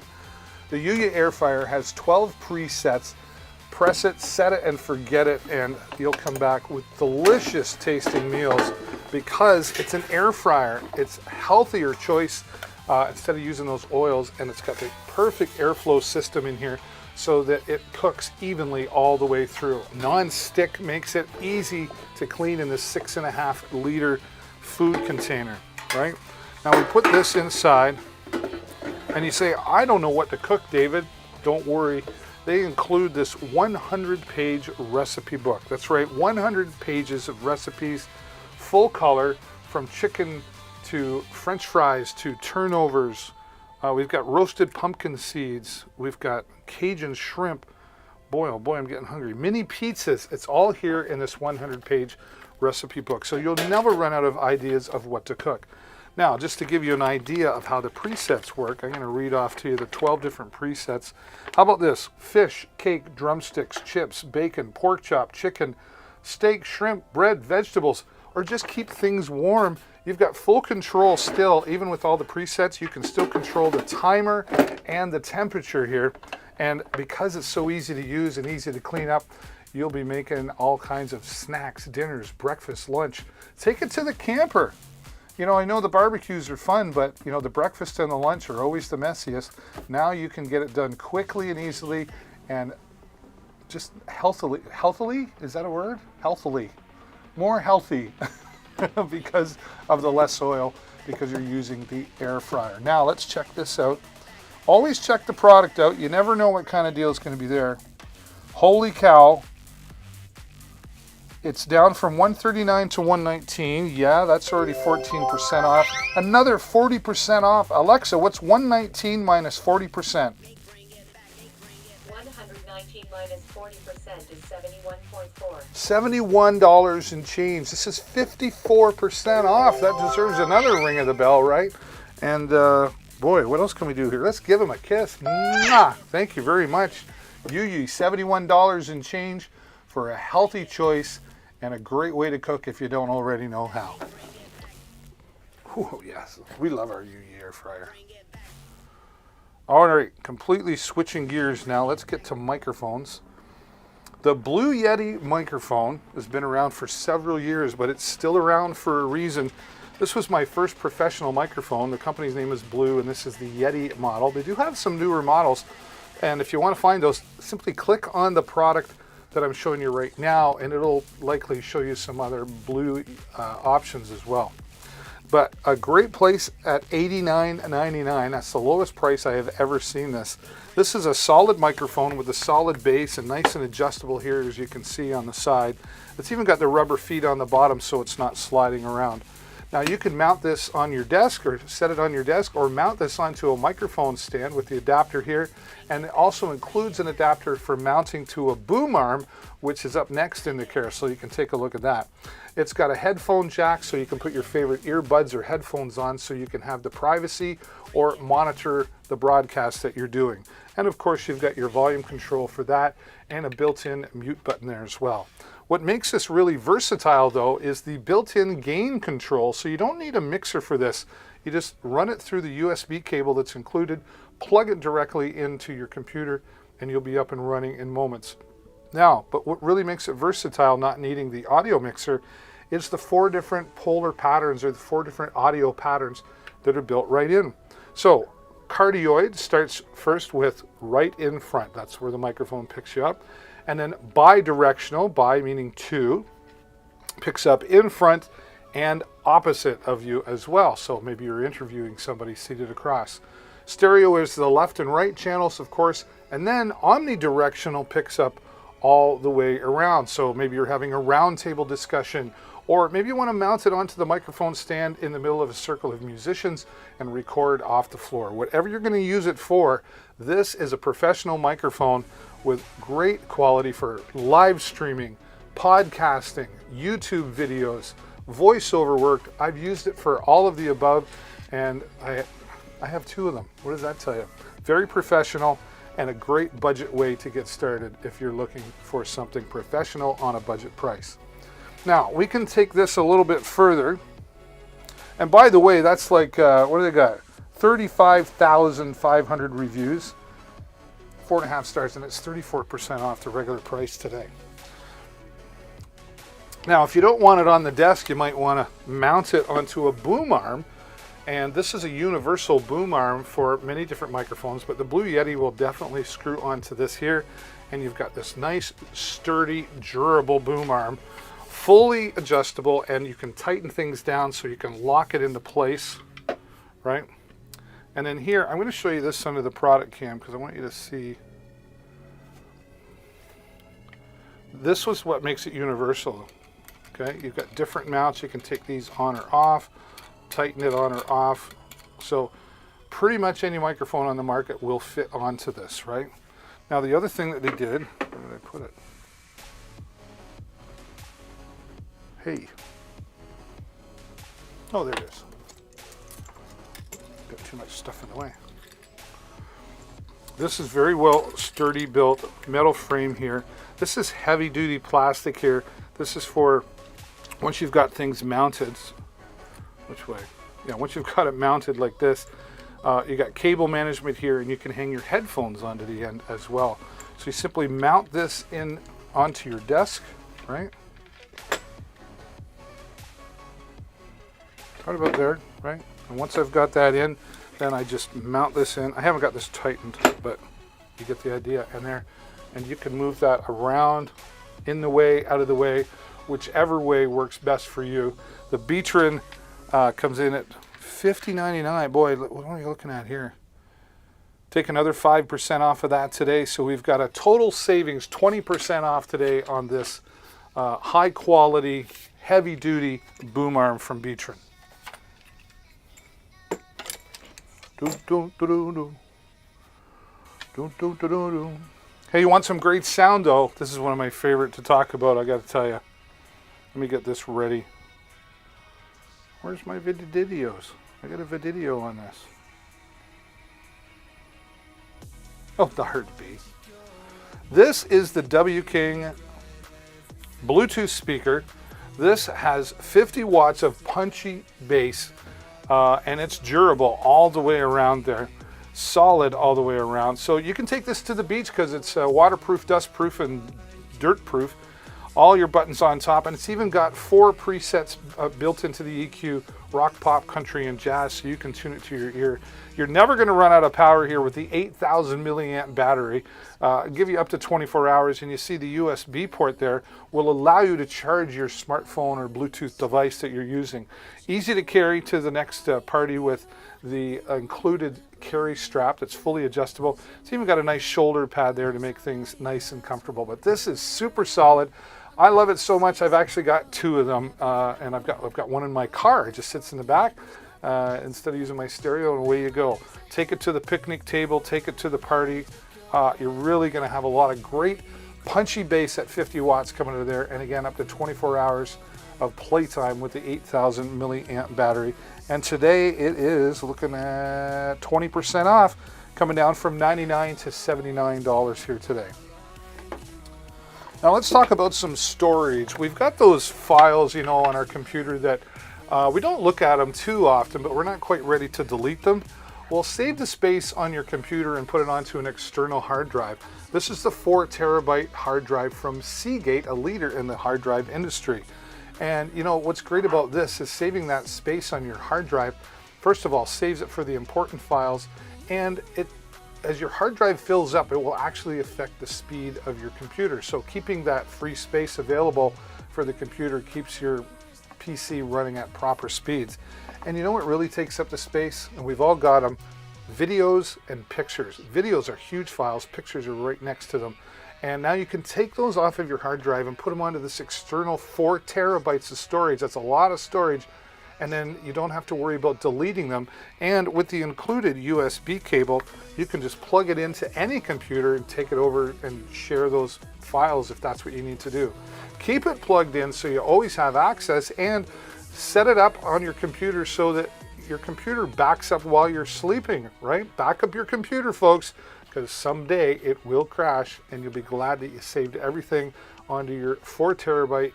The Yuya air fryer has 12 presets. Press it, set it, and forget it, and you'll come back with delicious tasting meals because it's an air fryer. It's a healthier choice instead of using those oils, and it's got the perfect airflow system in here so that it cooks evenly all the way through. Non-stick makes it easy to clean in this 6.5 liter food container, right? Now we put this inside, and you say, I don't know what to cook, David. Don't worry. They include this 100-page recipe book. That's right, 100 pages of recipes, full color, from chicken to French fries to turnovers. We've got roasted pumpkin seeds. We've got Cajun shrimp. Boy, oh boy, I'm getting hungry. Mini pizzas. It's all here in this 100-page recipe book. So you'll never run out of ideas of what to cook. Now, just to give you an idea of how the presets work, I'm going to read off to you the 12 different presets. How about this? Fish, cake, drumsticks, chips, bacon, pork chop, chicken, steak, shrimp, bread, vegetables, or just keep things warm. You've got full control still, even with all the presets. You can still control the timer and the temperature here. And because it's so easy to use and easy to clean up, you'll be making all kinds of snacks, dinners, breakfast, lunch. Take it to the camper. You know, I know the barbecues are fun, but you know, the breakfast and the lunch are always the messiest. Now you can get it done quickly and easily and just healthily. Healthily? Is that a word? Healthily. More healthy because of the less oil, because you're using the air fryer. Now let's check this out. Always check the product out. You never know what kind of deal is going to be there. Holy cow. It's down from $139 to $119. Yeah, that's already 14% off. Another 40% off. Alexa, what's 119 minus 40%? 119 minus 40% is 71.4. $71 and change. This is 54% off. That deserves another ring of the bell, right? And boy, what else can we do here? Let's give him a kiss. Mwah! Thank you very much. Yuya, $71 and change for a healthy choice and a great way to cook if you don't already know how. Oh yes, we love our Yuya air fryer. All right, completely switching gears now. Let's get to microphones. The Blue Yeti microphone has been around for several years, but it's still around for a reason. This was my first professional microphone. The company's name is Blue, and this is the Yeti model. They do have some newer models, and if you want to find those, simply click on the product that I'm showing you right now, and it'll likely show you some other Blue options as well. But a great place at $89.99. That's the lowest price I have ever seen this. This is a solid microphone with a solid base and nice and adjustable here, as you can see on the side. It's even got the rubber feet on the bottom so it's not sliding around. Now you can mount this on your desk or set it on your desk, or mount this onto a microphone stand with the adapter here. And it also includes an adapter for mounting to a boom arm, which is up next in the care, so you can take a look at that. It's got a headphone jack, so you can put your favorite earbuds or headphones on so you can have the privacy or monitor the broadcast that you're doing. And of course you've got your volume control for that and a built-in mute button there as well. What makes this really versatile though is the built-in gain control, so you don't need a mixer for this. You just run it through the USB cable that's included, plug it directly into your computer, and you'll be up and running in moments. Now, but what really makes it versatile, not needing the audio mixer, is the 4 different polar patterns, or the 4 different audio patterns that are built right in. So cardioid starts first with right in front. That's where the microphone picks you up. And then bi-directional, bi meaning 2, picks up in front and opposite of you as well. So maybe you're interviewing somebody seated across. Stereo is the left and right channels, of course, and then omnidirectional picks up all the way around. So maybe you're having a roundtable discussion, or maybe you want to mount it onto the microphone stand in the middle of a circle of musicians and record off the floor. Whatever you're going to use it for, this is a professional microphone with great quality for live streaming, podcasting, YouTube videos, voiceover work. I've used it for all of the above, and I have 2 of them. What does that tell you? Very professional and a great budget way to get started if you're looking for something professional on a budget price. Now, we can take this a little bit further. And by the way, that's like, what do they got? 35,500 reviews. 4.5 stars, and it's 34% off the regular price today. Now, if you don't want it on the desk, you might want to mount it onto a boom arm. And this is a universal boom arm for many different microphones, but the Blue Yeti will definitely screw onto this here. And you've got this nice, sturdy, durable boom arm, fully adjustable, and you can tighten things down so you can lock it into place, right? And then here, I'm going to show you this under the product cam because I want you to see. This was what makes it universal. Okay, you've got different mounts. You can take these on or off, tighten it on or off. So pretty much any microphone on the market will fit onto this, right? Now the other thing that they did, where did I put it? Hey. Oh, there it is. Got too much stuff in the way. This is very well sturdy built metal frame here. This is heavy duty plastic here. This is for once you've got things mounted, which way? Yeah, once you've got it mounted like this, you got cable management here, and you can hang your headphones onto the end as well. So you simply mount this in onto your desk, right? Right about there, right? And once I've got that in, then I just mount this in. I haven't got this tightened, but you get the idea in there. And you can move that around, in the way, out of the way, whichever way works best for you. The Beatron comes in at $50.99. Boy, what are you looking at here? Take another 5% off of that today. So we've got a total savings, 20% off today on this high quality, heavy duty boom arm from Beatron. Hey, you want some great sound though? This is one of my favorite to talk about, I gotta tell you. Let me get this ready. Where's my videos? I got a video on this. Oh, the Heartbeat. This is the W-King Bluetooth speaker. This has 50 watts of punchy bass, and it's durable all the way around there. Solid all the way around. So you can take this to the beach because it's waterproof, dustproof, and dirt-proof. All your buttons on top, and it's even got 4 presets built into the EQ: rock, pop, country, and jazz, so you can tune it to your ear. You're never going to run out of power here with the 8,000 milliamp battery. Give you up to 24 hours, and you see the USB port there will allow you to charge your smartphone or Bluetooth device that you're using. Easy to carry to the next party with the included carry strap that's fully adjustable. It's even got a nice shoulder pad there to make things nice and comfortable. But this is super solid. I love it so much. I've actually got 2 of them, and I've got one in my car. It just sits in the back instead of using my stereo, and away you go. Take it to the picnic table. Take it to the party. You're really going to have a lot of great punchy bass at 50 watts coming out of there, and again up to 24 hours of playtime with the 8,000 milliamp battery. And today it is looking at 20% off, coming down from $99 to $79 here today. Now let's talk about some storage. We've got those files, on our computer that we don't look at them too often, but we're not quite ready to delete them. Well, save the space on your computer and put it onto an external hard drive. This is the 4 terabyte hard drive from Seagate, a leader in the hard drive industry. And what's great about this is saving that space on your hard drive. First of all, saves it for the important files, and as your hard drive fills up, it will actually affect the speed of your computer. So keeping that free space available for the computer keeps your PC running at proper speeds. And you know what really takes up the space? And we've all got them: videos and pictures. Videos are huge files, pictures are right next to them. And now you can take those off of your hard drive and put them onto this external 4 terabytes of storage. That's a lot of storage. And then you don't have to worry about deleting them. And with the included USB cable, you can just plug it into any computer and take it over and share those files if that's what you need to do. Keep it plugged in so you always have access, and set it up on your computer so that your computer backs up while you're sleeping, right? Back up your computer, folks, because someday it will crash, and you'll be glad that you saved everything onto your 4 terabyte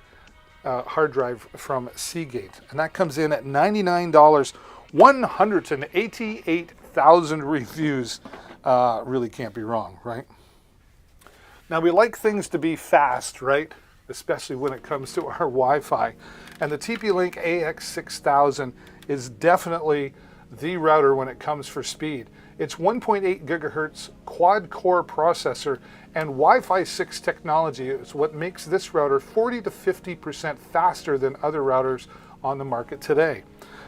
hard drive from Seagate. And that comes in at $99. 188,000 reviews. Really can't be wrong, right? Now we like things to be fast, right? Especially when it comes to our Wi-Fi. And the TP-Link AX6000 is definitely the router when it comes for speed. It's 1.8 gigahertz quad-core processor and Wi-Fi 6 technology is what makes this router 40 to 50% faster than other routers on the market today.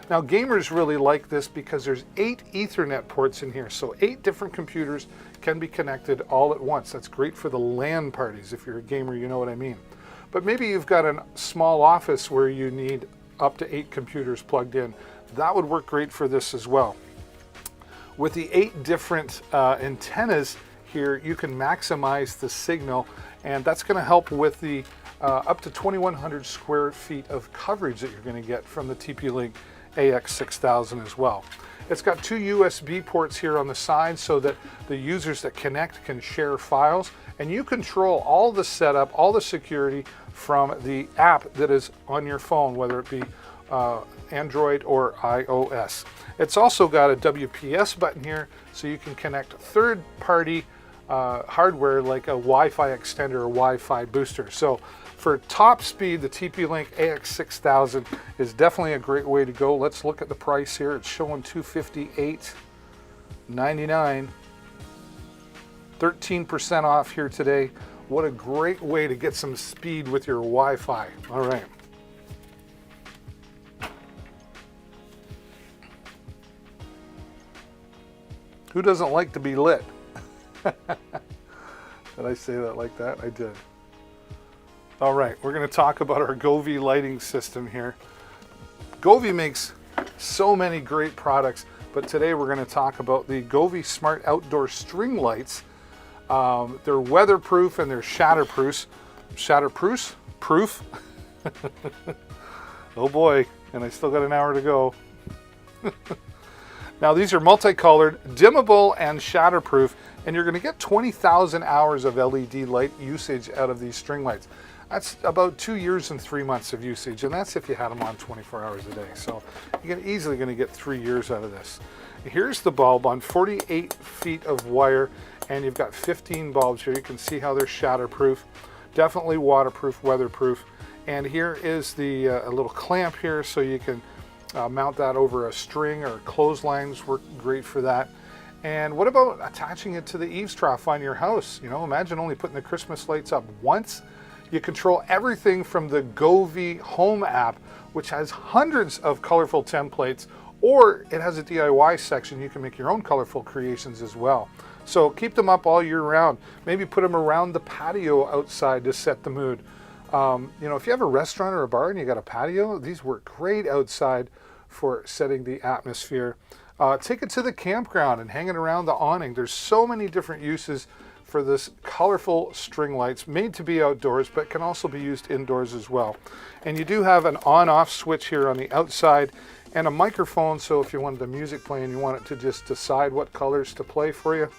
Now gamers really like this because there's 8 Ethernet ports in here, so 8 different computers can be connected all at once. That's great for the LAN parties. If you're a gamer, you know what I mean. But maybe you've got a small office where you need up to 8 computers plugged in. That would work great for this as well. With the 8 different antennas here, you can maximize the signal, and that's going to help with the up to 2,100 square feet of coverage that you're going to get from the TP-Link AX6000 as well. It's got 2 USB ports here on the side so that the users that connect can share files, and you control all the setup, all the security from the app that is on your phone, whether it be Android or iOS. It's also got a WPS button here so you can connect third-party hardware like a Wi-Fi extender or Wi-Fi booster. So for top speed, the TP-Link AX6000 is definitely a great way to go. Let's look at the price here. It's showing $258.99, 13% off here today. What a great way to get some speed with your Wi-Fi. All right. Who doesn't like to be lit? Did I say that like that? I did. All right, we're going to talk about our Govee lighting system here. Govee makes so many great products, but today we're going to talk about the Govee Smart Outdoor String Lights. They're weatherproof and they're shatterproof. Proof? Oh boy, and I still got an hour to go. Now these are multicolored, dimmable, and shatterproof, and you're going to get 20,000 hours of LED light usage out of these string lights. That's about 2 years and 3 months of usage, and that's if you had them on 24 hours a day. So you're easily going to get 3 years out of this. Here's the bulb on 48 feet of wire, and you've got 15 bulbs here. You can see how they're shatterproof, definitely waterproof, weatherproof. And here is the a little clamp here, so you can mount that over a string, or clotheslines work great for that. And what about attaching it to the eaves trough on your house? You know, imagine only putting the Christmas lights up once. You control everything from the Govee Home app, which has hundreds of colorful templates, or it has a DIY section. You can make your own colorful creations as well. So keep them up all year round. Maybe put them around the patio outside to set the mood. You know, if you have a restaurant or a bar and you got a patio, these work great outside for setting the atmosphere. Take it to the campground and hang it around the awning. There's so many different uses for this colorful string lights, made to be outdoors, but can also be used indoors as well. And you do have an on-off switch here on the outside and a microphone, so if you wanted the music playing, you want it to just decide what colors to play for you,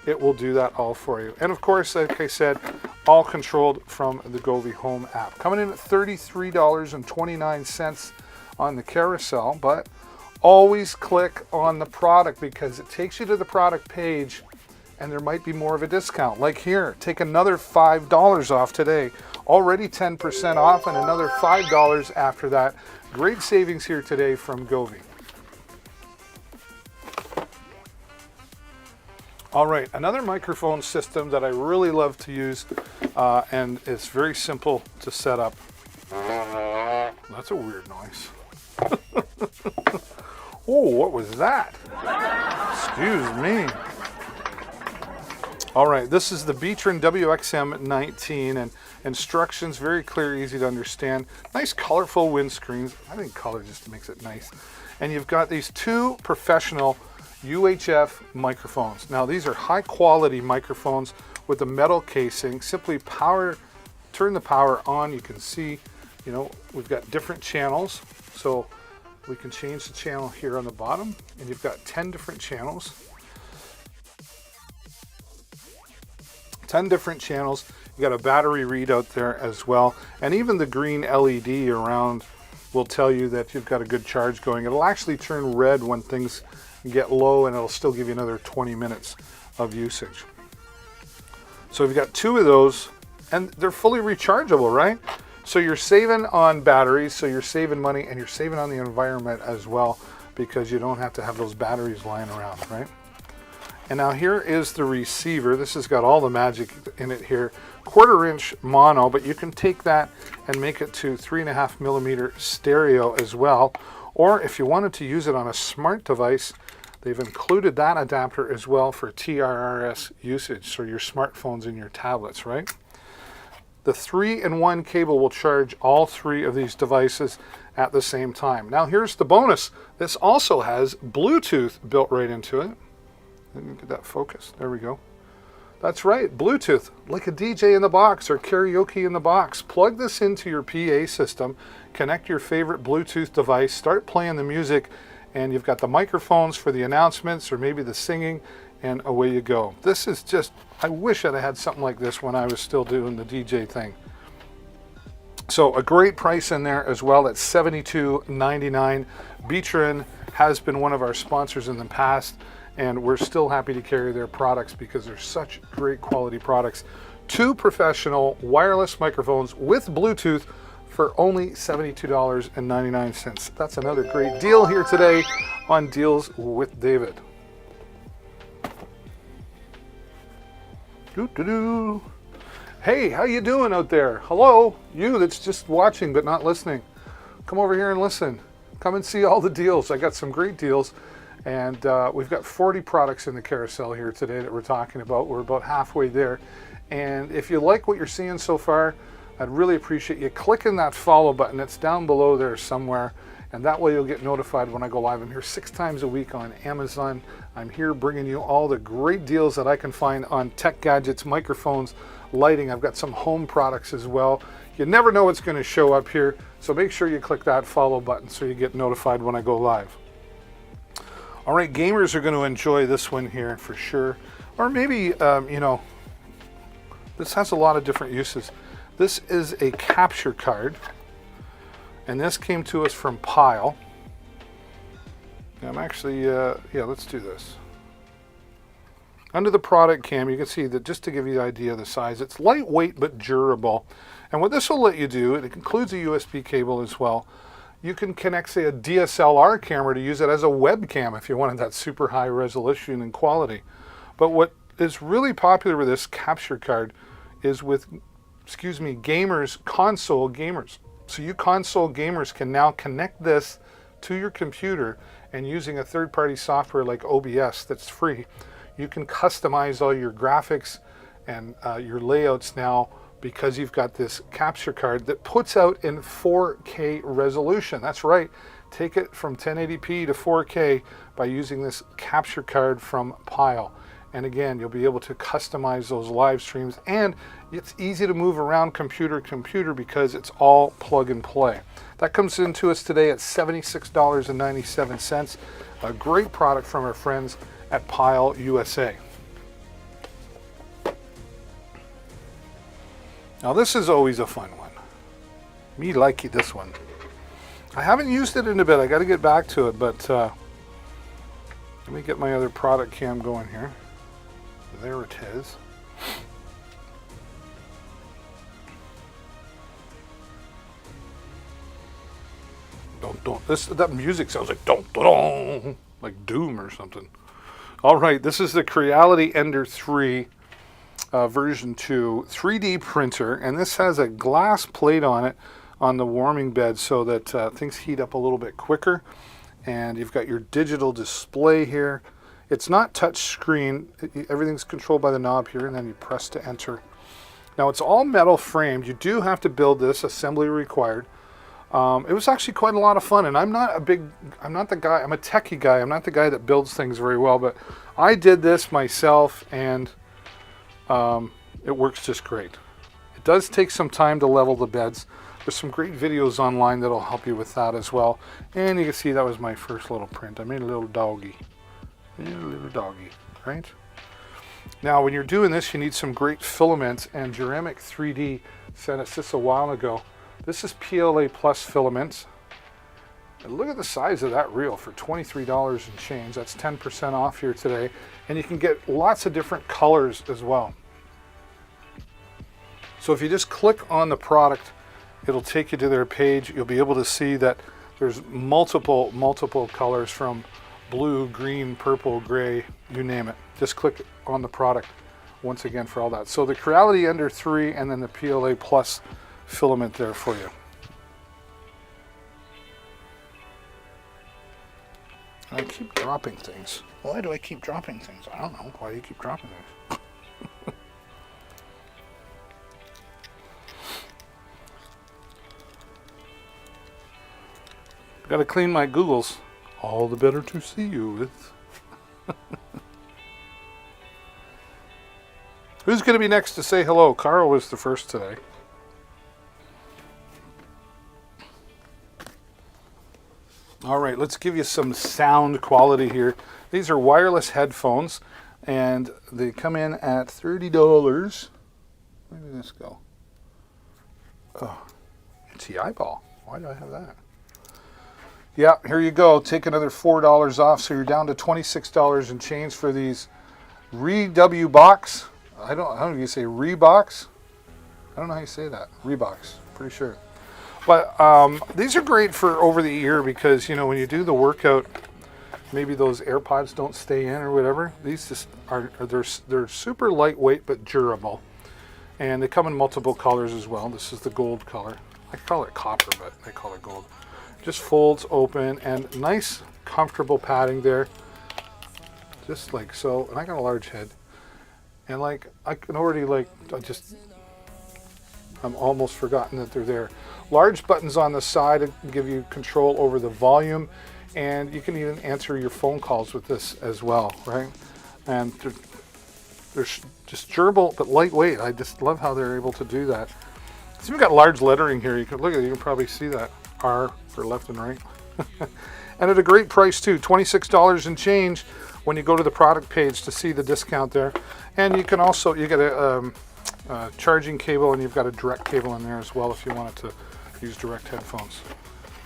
it will do that all for you. And of course, like I said, all controlled from the Govee Home app. Coming in at $33.29 on the carousel, but always click on the product because it takes you to the product page and there might be more of a discount. Like here, take another $5 off today. Already 10% off and another $5 after that. Great savings here today from Govee. All right, another microphone system that I really love to use, and it's very simple to set up. That's a weird noise. Oh, what was that? Excuse me. All right, this is the Beatron WXM19, and instructions very clear, easy to understand. Nice colorful windscreens. I think color just makes it nice. And you've got these 2 professional UHF microphones. Now these are high quality microphones with a metal casing. Simply turn the power on. You can see, you know, we've got different channels. So we can change the channel here on the bottom, and you've got 10 different channels. 10 different channels. You got a battery readout there as well. And even the green LED around will tell you that you've got a good charge going. It'll actually turn red when things get low, and it'll still give you another 20 minutes of usage. So we've got 2 of those, and they're fully rechargeable, right? So you're saving on batteries, so you're saving money, and you're saving on the environment as well, because you don't have to have those batteries lying around, right? And now here is the receiver. This has got all the magic in it here. 1/4-inch mono, but you can take that and make it to 3.5 millimeter stereo as well. Or if you wanted to use it on a smart device, they've included that adapter as well for TRRS usage, so your smartphones and your tablets, right? The 3-in-1 cable will charge all 3 of these devices at the same time. Now here's the bonus. This also has Bluetooth built right into it. Let me get that focused. There we go. That's right, Bluetooth, like a DJ in the box or karaoke in the box. Plug this into your PA system, connect your favorite Bluetooth device, start playing the music, and you've got the microphones for the announcements or maybe the singing, and away you go. This is just, I wish I'd had something like this when I was still doing the DJ thing. So a great price in there as well at $72.99. Beatrin has been one of our sponsors in the past, and we're still happy to carry their products because they're such great quality products. 2 professional wireless microphones with Bluetooth for only $72.99. That's another great deal here today on Deals with David. Doo-doo-doo. Hey, how you doing out there? Hello, you that's just watching but not listening. Come over here and listen. Come and see all the deals. I got some great deals, and we've got 40 products in the carousel here today that we're talking about. We're about halfway there, and if you like what you're seeing so far, I'd really appreciate you clicking that follow button. It's down below there somewhere, and that way you'll get notified when I go live. I'm here 6 times a week on Amazon. I'm here bringing you all the great deals that I can find on tech gadgets, microphones, lighting. I've got some home products as well. You never know what's going to show up here, so make sure you click that follow button so you get notified when I go live. All right, gamers are going to enjoy this one here for sure. Or maybe, you know, this has a lot of different uses. This is a capture card, and this came to us from Pyle. I'm actually, yeah, let's do this. Under the product cam, you can see that just to give you the idea of the size, it's lightweight but durable. And what this will let you do, it includes a USB cable as well. You can connect, say, a DSLR camera to use it as a webcam if you wanted that super high resolution and quality. But what is really popular with this capture card is with, excuse me, gamers, console gamers. So you console gamers can now connect this to your computer, and using a third-party software like OBS that's free, you can customize all your graphics and your layouts now because you've got this capture card that puts out in 4K resolution. That's right, take it from 1080p to 4K by using this capture card from Pyle. And again, you'll be able to customize those live streams, and it's easy to move around computer to computer because it's all plug and play. That comes into us today at $76.97. A great product from our friends at Pyle USA. Now this is always a fun one. Me likey this one. I haven't used it in a bit. I got to get back to it, but let me get my other product cam going here. There it is. Don't. That music sounds like don't, like Doom or something. All right, this is the Creality Ender 3 version 2 3D printer, and this has a glass plate on it on the warming bed so that things heat up a little bit quicker. And you've got your digital display here. It's not touch screen. Everything's controlled by the knob here, and then you press to enter. Now it's all metal framed. You do have to build this, assembly required. It was actually quite a lot of fun, and I'm not the guy, I'm a techie guy. I'm not the guy that builds things very well, but I did this myself, and it works just great. It does take some time to level the beds. There's some great videos online that'll help you with that as well. And you can see that was my first little print. I made a little doggy. Right? Now, when you're doing this, you need some great filament, and Ceramic 3D sent us this a while ago. This is PLA Plus filament. And look at the size of that reel for $23 and change. That's 10% off here today. And you can get lots of different colors as well. So if you just click on the product, it'll take you to their page. You'll be able to see that there's multiple colors from blue, green, purple, gray, you name it. Just click on the product once again for all that. So the Creality Ender 3 and then the PLA Plus filament there for you. I keep dropping things. Why do I keep dropping things? I don't know. Why do you keep dropping things? Got to clean my Googles. All the better to see you with. Who's going to be next to say hello? Carl was the first today. All right, let's give you some sound quality here. These are wireless headphones, and they come in at $30. Where did this go? Oh, it's the eyeball. Why do I have that? Yeah, here you go. Take another $4 off, so you're down to $26 and change for these Reeboks. I don't know how you say Reeboks. I don't know how you say that. Reeboks, pretty sure. But these are great for over the ear because, you know, when you do the workout, maybe those AirPods don't stay in or whatever. These just they're super lightweight but durable, and they come in multiple colors as well. This is the gold color. I call it copper, but they call it gold. Just folds open and nice, comfortable padding there, just like so. And I got a large head, and like I can already I'm almost forgotten that they're there. Large buttons on the side to give you control over the volume, and you can even answer your phone calls with this as well, right? And they're just durable but lightweight. I just love how they're able to do that. It's even got large lettering here. You can look at it. You can probably see that R for left and right. And at a great price too, $26 and change when you go to the product page to see the discount there. And you can also, you get a charging cable, and you've got a direct cable in there as well if you wanted to use direct headphones.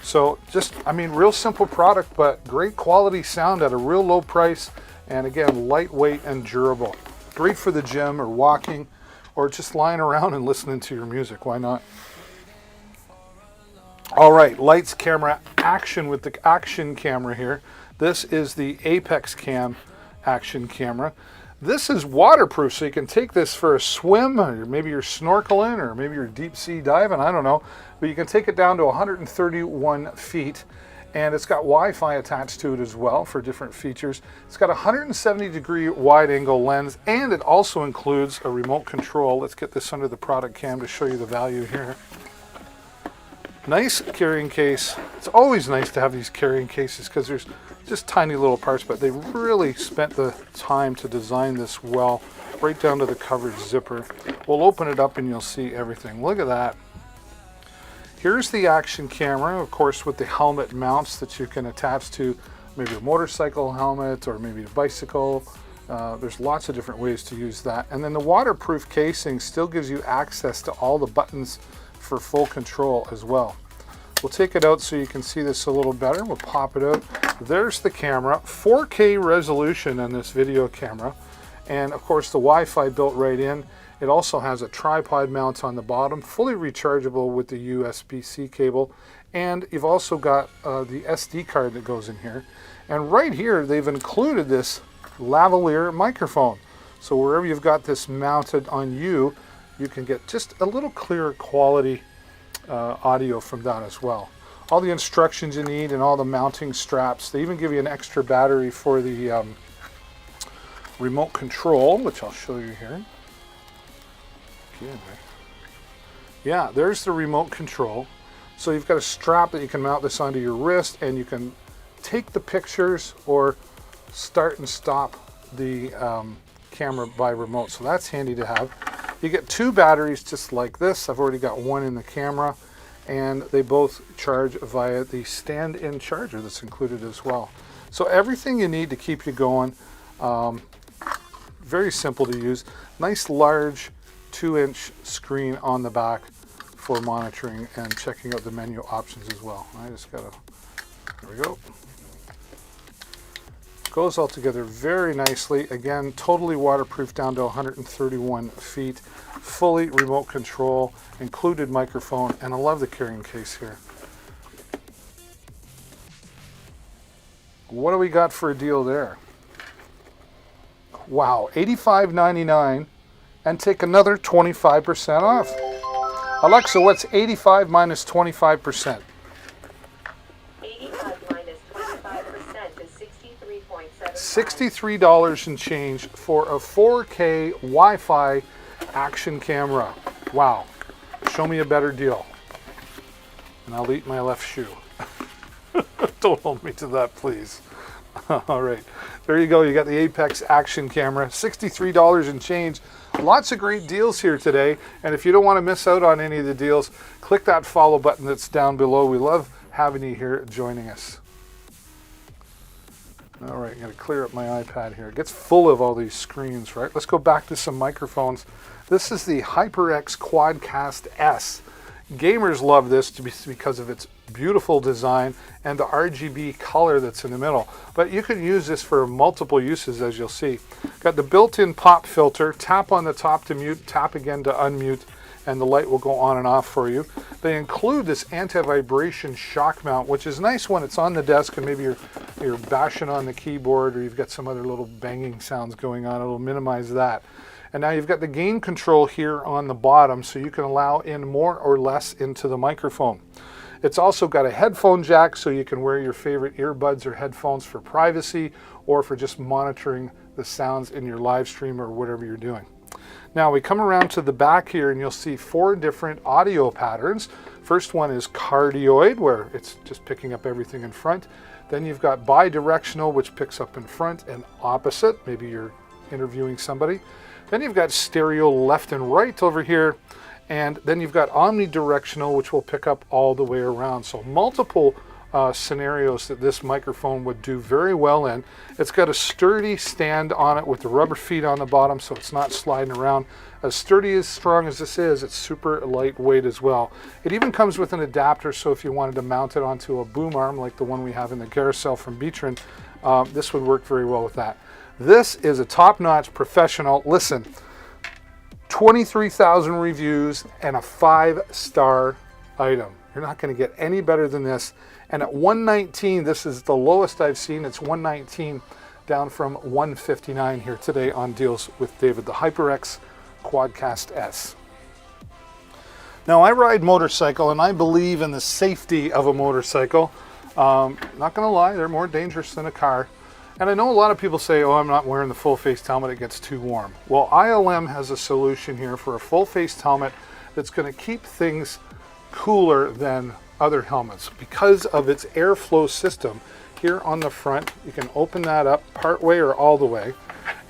So just, I mean, real simple product, but great quality sound at a real low price, and again, lightweight and durable. Great for the gym or walking or just lying around and listening to your music. Why not? All right, lights, camera, action with the action camera here. This is the Apex Cam action camera. This is waterproof, so you can take this for a swim, or maybe you're snorkeling, or maybe you're deep sea diving, I don't know. But you can take it down to 131 feet, and it's got Wi-Fi attached to it as well for different features. It's got a 170-degree wide-angle lens, and it also includes a remote control. Let's get this under the product cam to show you the value here. Nice carrying case. It's always nice to have these carrying cases because there's just tiny little parts, but they really spent the time to design this well, right down to the covered zipper. We'll open it up and you'll see everything. Look at that. Here's the action camera, of course, with the helmet mounts that you can attach to maybe a motorcycle helmet or maybe a bicycle. There's lots of different ways to use that. And then the waterproof casing still gives you access to all the buttons for full control as well. We'll take it out so you can see this a little better. We'll pop it out. There's the camera, 4K resolution on this video camera, and of course the Wi-Fi built right in. It also has a tripod mount on the bottom, fully rechargeable with the USB-C cable, and you've also got the SD card that goes in here. And right here they've included this lavalier microphone, so wherever you've got this mounted on you, you can get just a little clearer quality audio from that as well. All the instructions you need and all the mounting straps. They even give you an extra battery for the remote control, which I'll show you here. Yeah, there's the remote control. So you've got a strap that you can mount this onto your wrist, and you can take the pictures or start and stop the camera by remote. So that's handy to have. You get two batteries just like this. I've already got one in the camera, and they both charge via the stand-in charger that's included as well. So everything you need to keep you going. Very simple to use. Nice large 2-inch screen on the back for monitoring and checking out the menu options as well. I just gotta, there we go. Goes all together very nicely. Again, totally waterproof down to 131 feet. Fully remote control, included microphone, and I love the carrying case here. What do we got for a deal there? Wow, $85.99 and take another 25% off. Alexa, what's 85 minus 25%? 85 minus 25% is 63.75. $63 and change for a 4K Wi-Fi action camera. Wow. Show me a better deal. And I'll eat my left shoe. Don't hold me to that, please. All right. There you go. You got the Apex action camera. $63 and change. Lots of great deals here today. And if you don't want to miss out on any of the deals, click that follow button that's down below. We love having you here joining us. All right, I'm going to clear up my iPad here. It gets full of all these screens, right? Let's go back to some microphones. This is the HyperX Quadcast S. Gamers love this because of its beautiful design and the RGB color that's in the middle. But you can use this for multiple uses, as you'll see. Got the built-in pop filter. Tap on the top to mute, tap again to unmute, and the light will go on and off for you. They include this anti-vibration shock mount, which is nice when it's on the desk and maybe you're bashing on the keyboard or you've got some other little banging sounds going on. It'll minimize that. And now you've got the gain control here on the bottom, so you can allow in more or less into the microphone. It's also got a headphone jack, so you can wear your favorite earbuds or headphones for privacy or for just monitoring the sounds in your live stream or whatever you're doing. Now we come around to the back here and you'll see 4 different audio patterns. First one is cardioid, where it's just picking up everything in front. Then you've got bidirectional, which picks up in front and opposite. Maybe you're interviewing somebody. Then you've got stereo left and right over here. And then you've got omnidirectional, which will pick up all the way around. So multiple scenarios that this microphone would do very well in. It's got a sturdy stand on it with the rubber feet on the bottom, so it's not sliding around. As sturdy, as strong as this is, it's super lightweight as well. It even comes with an adapter, so if you wanted to mount it onto a boom arm like the one we have in the carousel from Beatron, this would work very well with that. This is a top-notch professional. Listen, 23,000 reviews and a 5-star item. You're not going to get any better than this. And at $119, this is the lowest I've seen. It's $119 down from $159 here today on Deals with David, the HyperX Quadcast S. Now I ride motorcycle and I believe in the safety of a motorcycle. Not going to lie, they're more dangerous than a car. And I know a lot of people say, oh, I'm not wearing the full-faced helmet, it gets too warm. Well, ILM has a solution here for a full-faced helmet that's going to keep things cooler than other helmets because of its airflow system. Here on the front, you can open that up part way or all the way.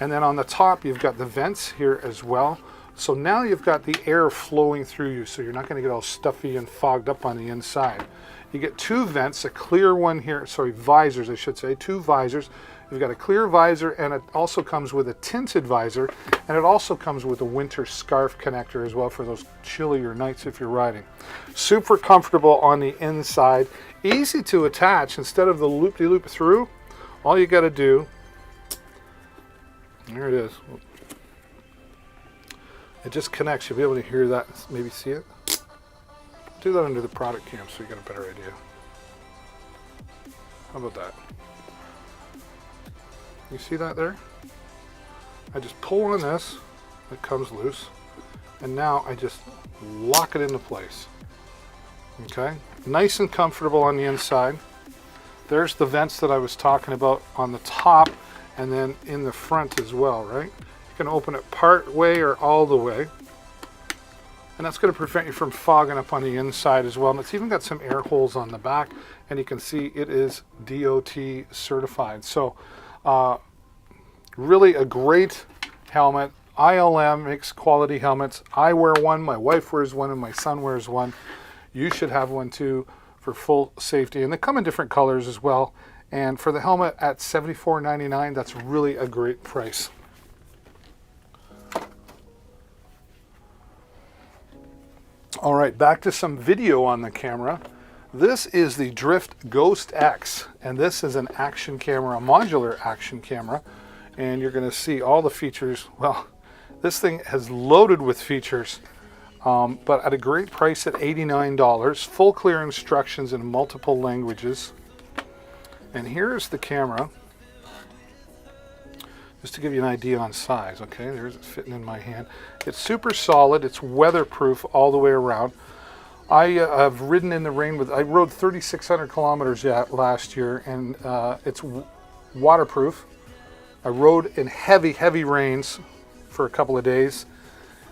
And then on the top, you've got the vents here as well. So now you've got the air flowing through you, so you're not going to get all stuffy and fogged up on the inside. You get 2 vents, a clear one here, sorry, visors, I should say, 2 visors. You've got a clear visor, and it also comes with a tinted visor, and it also comes with a winter scarf connector as well for those chillier nights if you're riding. Super comfortable on the inside, easy to attach. Instead of the loop-de-loop through, all you got to do, there it is. It just connects. You'll be able to hear that, maybe see it. Do that under the product cam so you get a better idea. How about that? You see that there? I just pull on this, it comes loose, and now I just lock it into place. Okay, nice and comfortable on the inside. There's the vents that I was talking about on the top and then in the front as well, right? You can open it part way or all the way. And that's going to prevent you from fogging up on the inside as well. And it's even got some air holes on the back, and you can see it is DOT certified. So really a great helmet. ILM makes quality helmets. I wear one, my wife wears one, and my son wears one. You should have one too for full safety. And they come in different colors as well. And for the helmet at $74.99, that's really a great price. All right, back to some video on the camera. This is the Drift Ghost X, and this is an action camera, a modular action camera, and you're going to see all the features. Well, this thing has loaded with features, but at a great price at $89. Full clear instructions in multiple languages. And here's the camera, just to give you an idea on size. Okay, there's it fitting in my hand. It's super solid. It's weatherproof all the way around. I have ridden in the rain I rode 3,600 kilometers last year, and it's waterproof. I rode in heavy, heavy rains for a couple of days,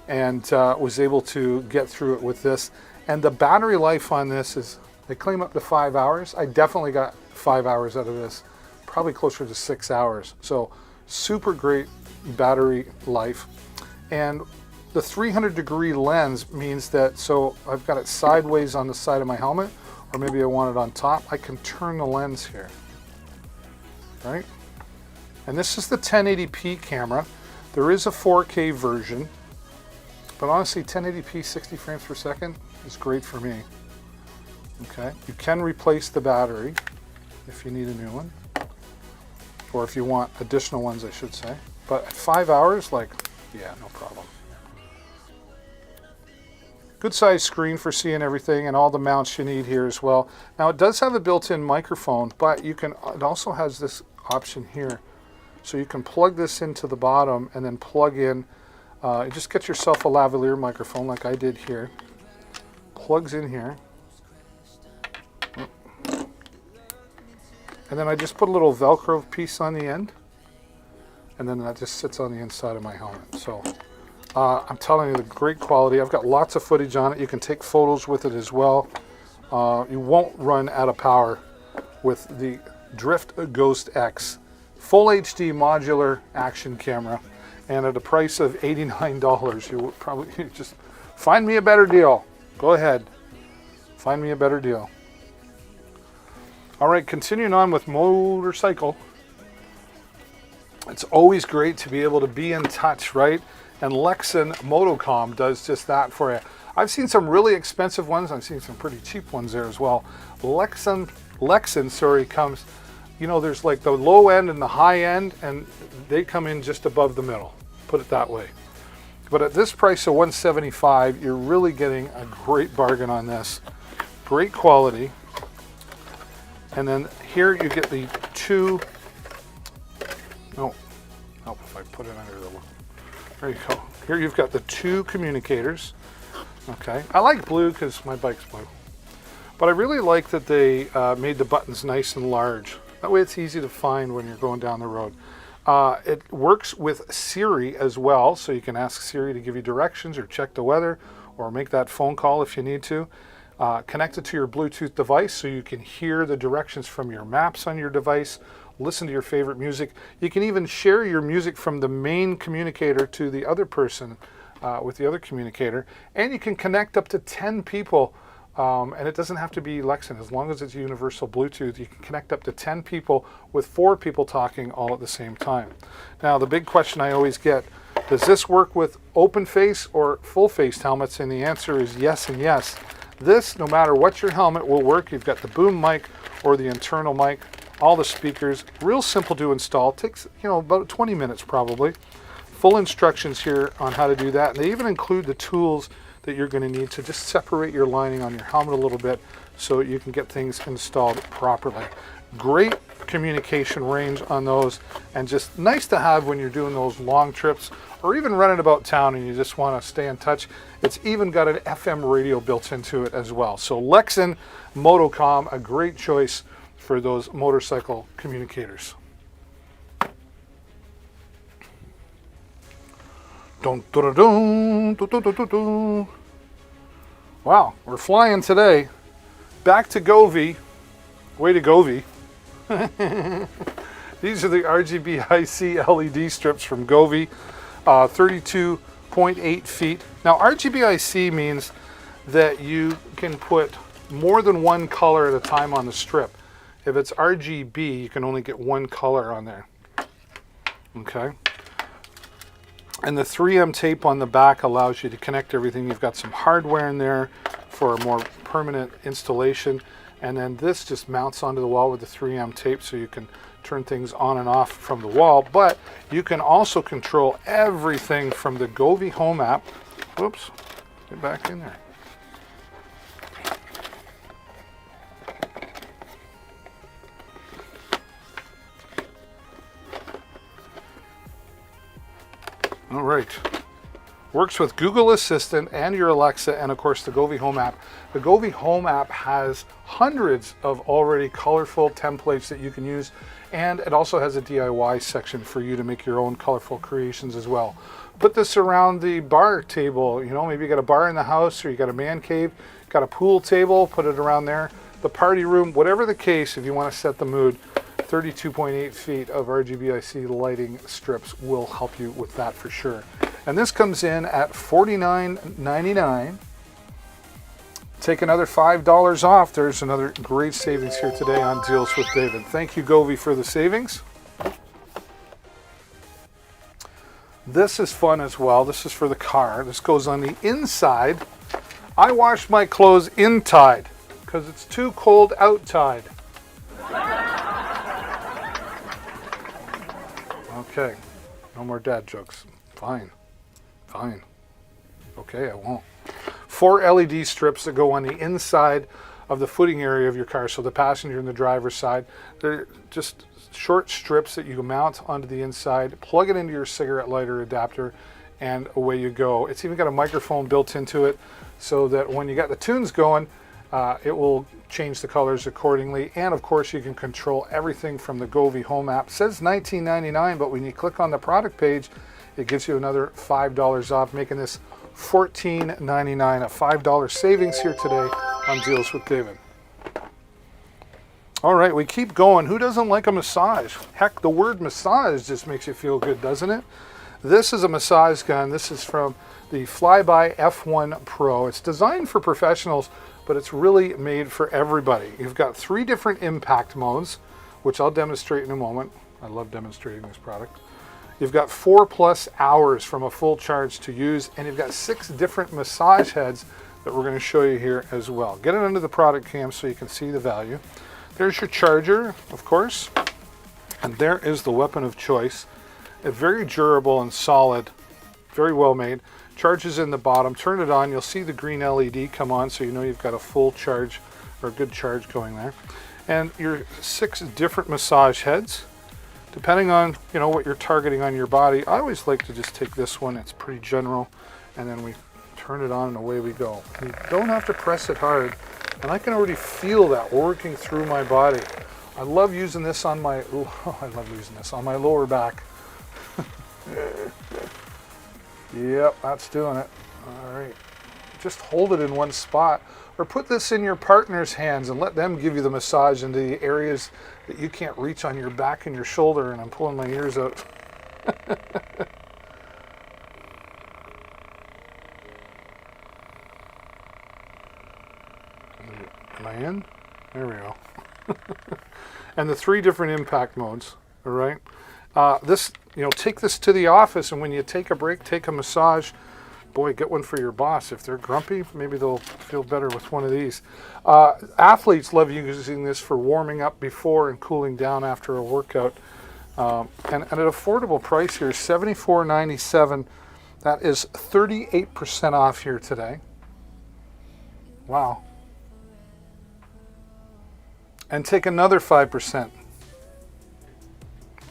and was able to get through it with this. And the battery life on this is, they claim up to 5 hours. I definitely got 5 hours out of this, probably closer to 6 hours. So super great battery life. And the 300-degree lens means that, so I've got it sideways on the side of my helmet, or maybe I want it on top, I can turn the lens here, right? And this is the 1080p camera. There is a 4K version, but honestly, 1080p 60 frames per second is great for me. Okay, you can replace the battery if you need a new one, or if you want additional ones, I should say. But at 5 hours, like, yeah, no problem. Good size screen for seeing everything, and all the mounts you need here as well. Now it does have a built-in microphone, but it also has this option here. So you can plug this into the bottom and then plug in, just get yourself a lavalier microphone like I did here. Plugs in here. And then I just put a little Velcro piece on the end, and then that just sits on the inside of my helmet. So I'm telling you, the great quality. I've got lots of footage on it. You can take photos with it as well. You won't run out of power with the Drift Ghost X. Full HD modular action camera, and at a price of $89. You would probably just find me a better deal. Go ahead, find me a better deal. All right, continuing on with motorcycle. It's always great to be able to be in touch, right? And Lexan Motocom does just that for you. I've seen some really expensive ones. I've seen some pretty cheap ones there as well. Lexan, comes, you know, there's like the low end and the high end, and they come in just above the middle, put it that way. But at this price of $175, you're really getting a great bargain on this. Great quality. And then here you get the two, help if I put it under the, there you go. Here you've got the two communicators. Okay, I like blue because my bike's blue. But I really like that they made the buttons nice and large. That way it's easy to find when you're going down the road. It works with Siri as well, so you can ask Siri to give you directions or check the weather or make that phone call if you need to. Connect it to your Bluetooth device so you can hear the directions from your maps on your device, listen to your favorite music. You can even share your music from the main communicator to the other person with the other communicator. And you can connect up to 10 people, and it doesn't have to be Lexan. As long as it's universal Bluetooth, you can connect up to 10 people with 4 people talking all at the same time. Now, the big question I always get, does this work with open face or full face helmets? And the answer is yes and yes. This, no matter what your helmet, will work. You've got the boom mic or the internal mic, all the speakers, real simple to install. Takes, about 20 minutes probably. Full instructions here on how to do that. And they even include the tools that you're going to need to just separate your lining on your helmet a little bit so you can get things installed properly. Great communication range on those, and just nice to have when you're doing those long trips or even running about town and you just want to stay in touch. It's even got an FM radio built into it as well. So Lexan Motocom, a great choice for those motorcycle communicators. Dun, dun, dun, dun, dun, dun, dun, dun. Wow, we're flying today. Back to Govee. Way to Govee. These are the RGBIC LED strips from Govee, 32.8 feet. Now RGBIC means that you can put more than one color at a time on the strip. If it's RGB, you can only get one color on there. Okay. And the 3M tape on the back allows you to connect everything. You've got some hardware in there for a more permanent installation. And then this just mounts onto the wall with the 3M tape, so you can turn things on and off from the wall. But you can also control everything from the Govee Home app. Whoops, get back in there. All right. Works with Google Assistant and your Alexa, and of course the Govee Home app. The Govee Home app has hundreds of already colorful templates that you can use, and it also has a DIY section for you to make your own colorful creations as well. Put this around the bar table. You know, maybe you got a bar in the house, or you got a man cave, got a pool table, put it around there. The party room, whatever the case, if you want to set the mood, 32.8 feet of RGBIC lighting strips will help you with that for sure. And this comes in at $49.99. Take another $5 off. There's another great savings here today on Deals with David. Thank you, Govee, for the savings. This is fun as well. This is for the car. This goes on the inside. I wash my clothes in-tide because it's too cold out-tide. Okay, no more dad jokes. Fine. Okay, I won't. 4 LED strips that go on the inside of the footing area of your car, so the passenger and the driver's side. They're just short strips that you mount onto the inside, plug it into your cigarette lighter adapter, and away you go. It's even got a microphone built into it so that when you got the tunes going, it will change the colors accordingly. And of course, you can control everything from the Govee Home app. It says $19.99, but when you click on the product page, it gives you another $5 off, making this $14.99, a $5 savings here today on Deals with David. All right, we keep going. Who doesn't like a massage? Heck, the word massage just makes you feel good, doesn't it? This is a massage gun. This is from the Flyby F1 Pro. It's designed for professionals, but it's really made for everybody. You've got 3 different impact modes, which I'll demonstrate in a moment. I love demonstrating this product. You've got 4+ hours from a full charge to use, and you've got 6 different massage heads that we're going to show you here as well. Get it under the product cam so you can see the value. There's your charger, of course, and there is the weapon of choice. A very durable and solid, very well made. Charges in the bottom. Turn it on, you'll see the green LED come on, so you know you've got a full charge or a good charge going there. And your 6 different massage heads. Depending on, you know, what you're targeting on your body, I always like to just take this one. It's pretty general, and then we turn it on and away we go. You don't have to press it hard, and I can already feel that working through my body. I love using this on my lower back. Yep, that's doing it. All right, just hold it in one spot, or put this in your partner's hands and let them give you the massage into the areas that you can't reach on your back and your shoulder. And I'm pulling my ears out. Am I in? There we go. And the 3 different impact modes. All right. This, you know, take this to the office, and when you take a break, take a massage. Boy, get one for your boss. If they're grumpy, maybe they'll feel better with one of these. Athletes love using this for warming up before and cooling down after a workout. And at an affordable price here, $74.97. That is 38% off here today. Wow. And take another 5%.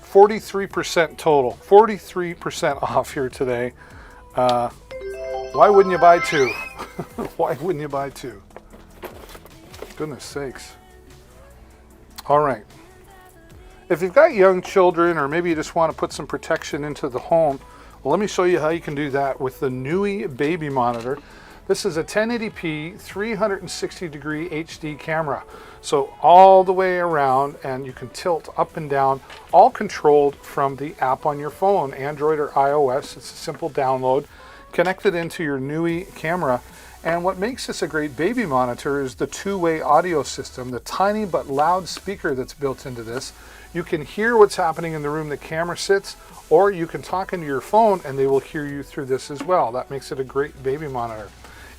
43% total. 43% off here today. Why wouldn't you buy 2? Why wouldn't you buy 2? Goodness sakes. All right. If you've got young children, or maybe you just want to put some protection into the home, well, let me show you how you can do that with the Nui Baby Monitor. This is a 1080p 360 degree HD camera. So all the way around, and you can tilt up and down, all controlled from the app on your phone, Android or iOS. It's a simple download, connected into your Nui camera. And what makes this a great baby monitor is the 2-way audio system, the tiny but loud speaker that's built into this. You can hear what's happening in the room the camera sits, or you can talk into your phone and they will hear you through this as well. That makes it a great baby monitor.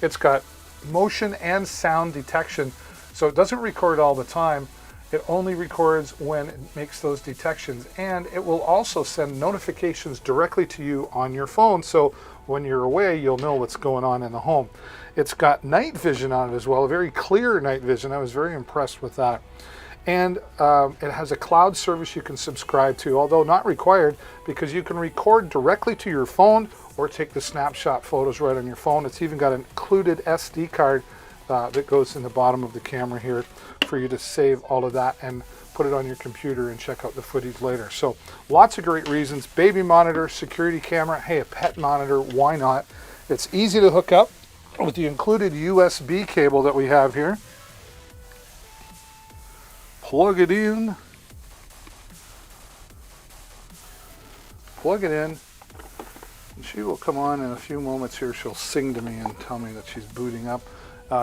It's got motion and sound detection, So it doesn't record all the time. It only records when it makes those detections, and it will also send notifications directly to you on your phone, so when you're away you'll know what's going on in the home. It's got night vision on it as well, a very clear night vision. I was very impressed with that. And it has a cloud service you can subscribe to, although not required, because you can record directly to your phone or take the snapshot photos right on your phone. It's even got an included SD card that goes in the bottom of the camera here for you to save all of that and put it on your computer and check out the footage later. So lots of great reasons. Baby monitor, security camera, hey, a pet monitor, why not? It's easy to hook up with the included USB cable that we have here. Plug it in. Plug it in. And she will come on in a few moments here. She'll sing to me and tell me that she's booting up.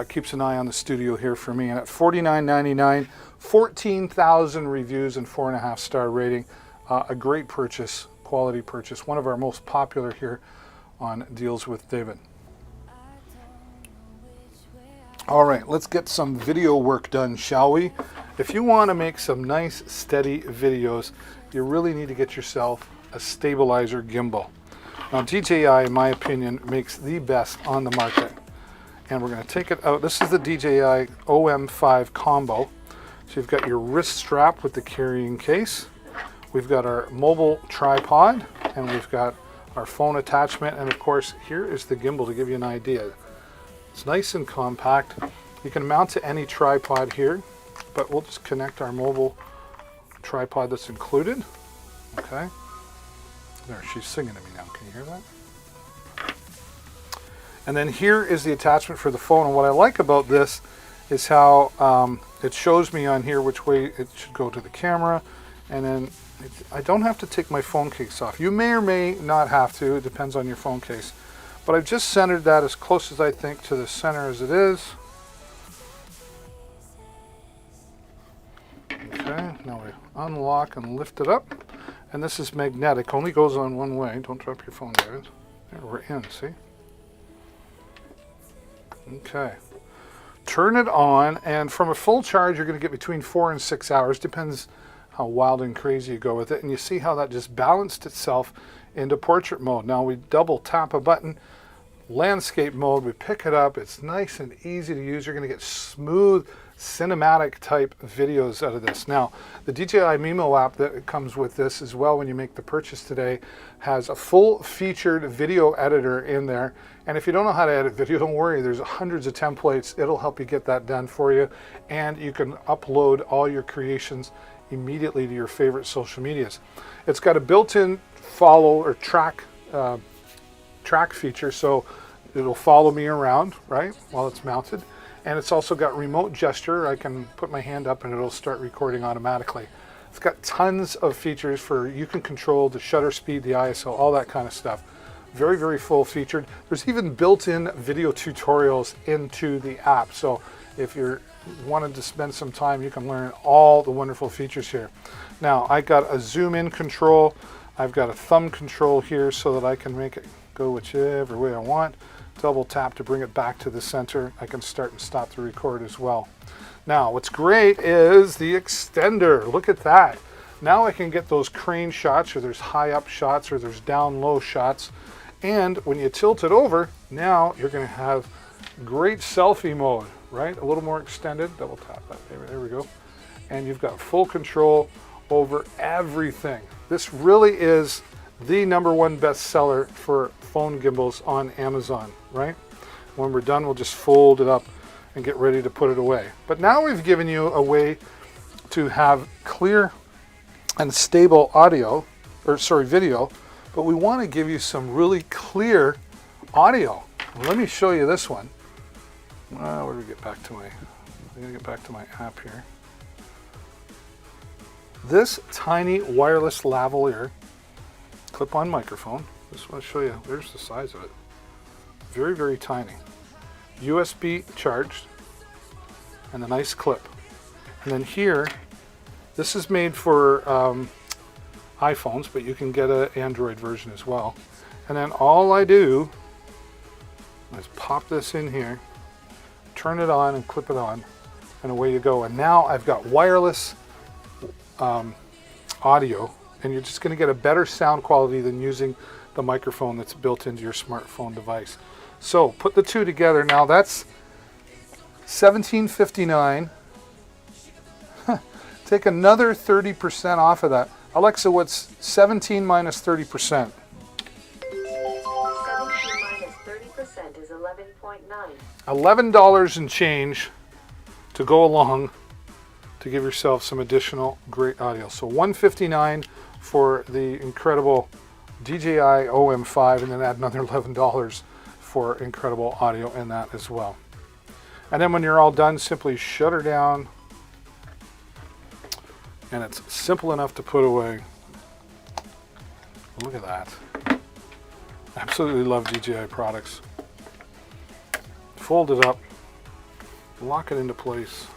Keeps an eye on the studio here for me. And at $49.99, 14,000 reviews and 4.5 star rating. A great purchase, quality purchase. One of our most popular here on Deals with David. All right, let's get some video work done, shall we? If you want to make some nice, steady videos, you really need to get yourself a stabilizer gimbal. Now, DJI, in my opinion, makes the best on the market. And we're going to take it out. This is the DJI OM5 combo. So you've got your wrist strap with the carrying case. We've got our mobile tripod, and we've got our phone attachment. And of course, here is the gimbal to give you an idea. It's nice and compact. You can mount to any tripod here, but we'll just connect our mobile tripod that's included. Okay. There, she's singing to me now. Can you hear that? And then here is the attachment for the phone. And what I like about this is how it shows me on here which way it should go to the camera. And then I don't have to take my phone case off. You may or may not have to. It depends on your phone case. But I've just centered that as close as I think to the center as it is. Okay, now we unlock and lift it up. And this is magnetic, only goes on one way. Don't drop your phone, David. There, we're in, see? Okay. Turn it on, and from a full charge, you're going to get between 4 and 6 hours. Depends how wild and crazy you go with it. And you see how that just balanced itself into portrait mode. Now we double tap a button, landscape mode, we pick it up. It's nice and easy to use. You're going to get smooth, cinematic type videos out of this. Now, the DJI Mimo app that comes with this as well when you make the purchase today has a full featured video editor in there. And if you don't know how to edit video, don't worry, there's hundreds of templates. It'll help you get that done for you. And you can upload all your creations immediately to your favorite social medias. It's got a built-in follow or track feature, so it'll follow me around, right, while it's mounted. And it's also got remote gesture. I can put my hand up and it'll start recording automatically. It's got tons of features for, you can control the shutter speed, the ISO, all that kind of stuff. Very, very full featured. There's even built-in video tutorials into the app. So if you're wanted to spend some time, you can learn all the wonderful features here. Now, I got a zoom in control. I've got a thumb control here so that I can make it go whichever way I want. Double tap to bring it back to the center. I can start and stop the record as well. Now, what's great is the extender. Look at that. Now I can get those crane shots, or there's high up shots, or there's down low shots. And when you tilt it over, now you're going to have great selfie mode, right? A little more extended. Double tap that. There we go. And you've got full control over everything. This really is the #1 bestseller for phone gimbals on Amazon, right? When we're done, we'll just fold it up and get ready to put it away. But now we've given you a way to have clear and stable audio, or sorry, video, but we want to give you some really clear audio. Let me show you this one. Where do we get back to my, I'm going to get back to my app here. This tiny wireless lavalier clip-on microphone. Just want to show you, there's the size of it. Very, very tiny. USB charged and a nice clip. And then here, this is made for iPhones, but you can get an Android version as well. And then all I do is pop this in here, turn it on and clip it on, and away you go. And now I've got wireless audio, and you're just going to get a better sound quality than using the microphone that's built into your smartphone device. So put the two together. Now that's $17.59. Take another 30% off of that. Alexa, what's 17 minus 30%? 17 minus 30% is 11.9. $11 and change to go along to give yourself some additional great audio. So $159 for the incredible DJI OM5, and then add another $11 for incredible audio in that as well. And then when you're all done, simply shut her down, and it's simple enough to put away. Look at that. Absolutely love DJI products. Fold it up, lock it into place.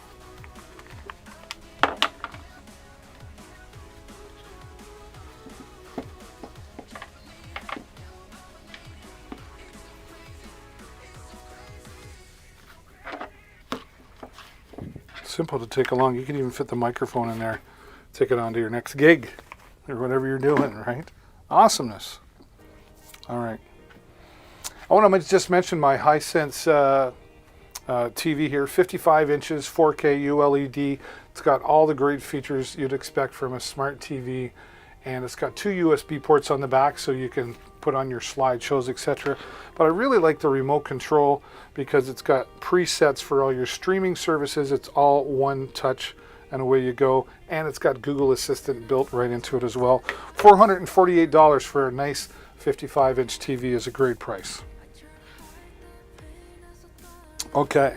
Simple to take along. You can even fit the microphone in there, take it on to your next gig or whatever you're doing, right? Awesomeness. All right. I want to just mention my Hisense TV here, 55 inches, 4K ULED. It's got all the great features you'd expect from a smart TV, and it's got 2 USB ports on the back so you can put on your slideshows, etc. But I really like the remote control because it's got presets for all your streaming services. It's all one touch and away you go, and it's got Google Assistant built right into it as well. $448 for a nice 55-inch TV is a great price. Okay,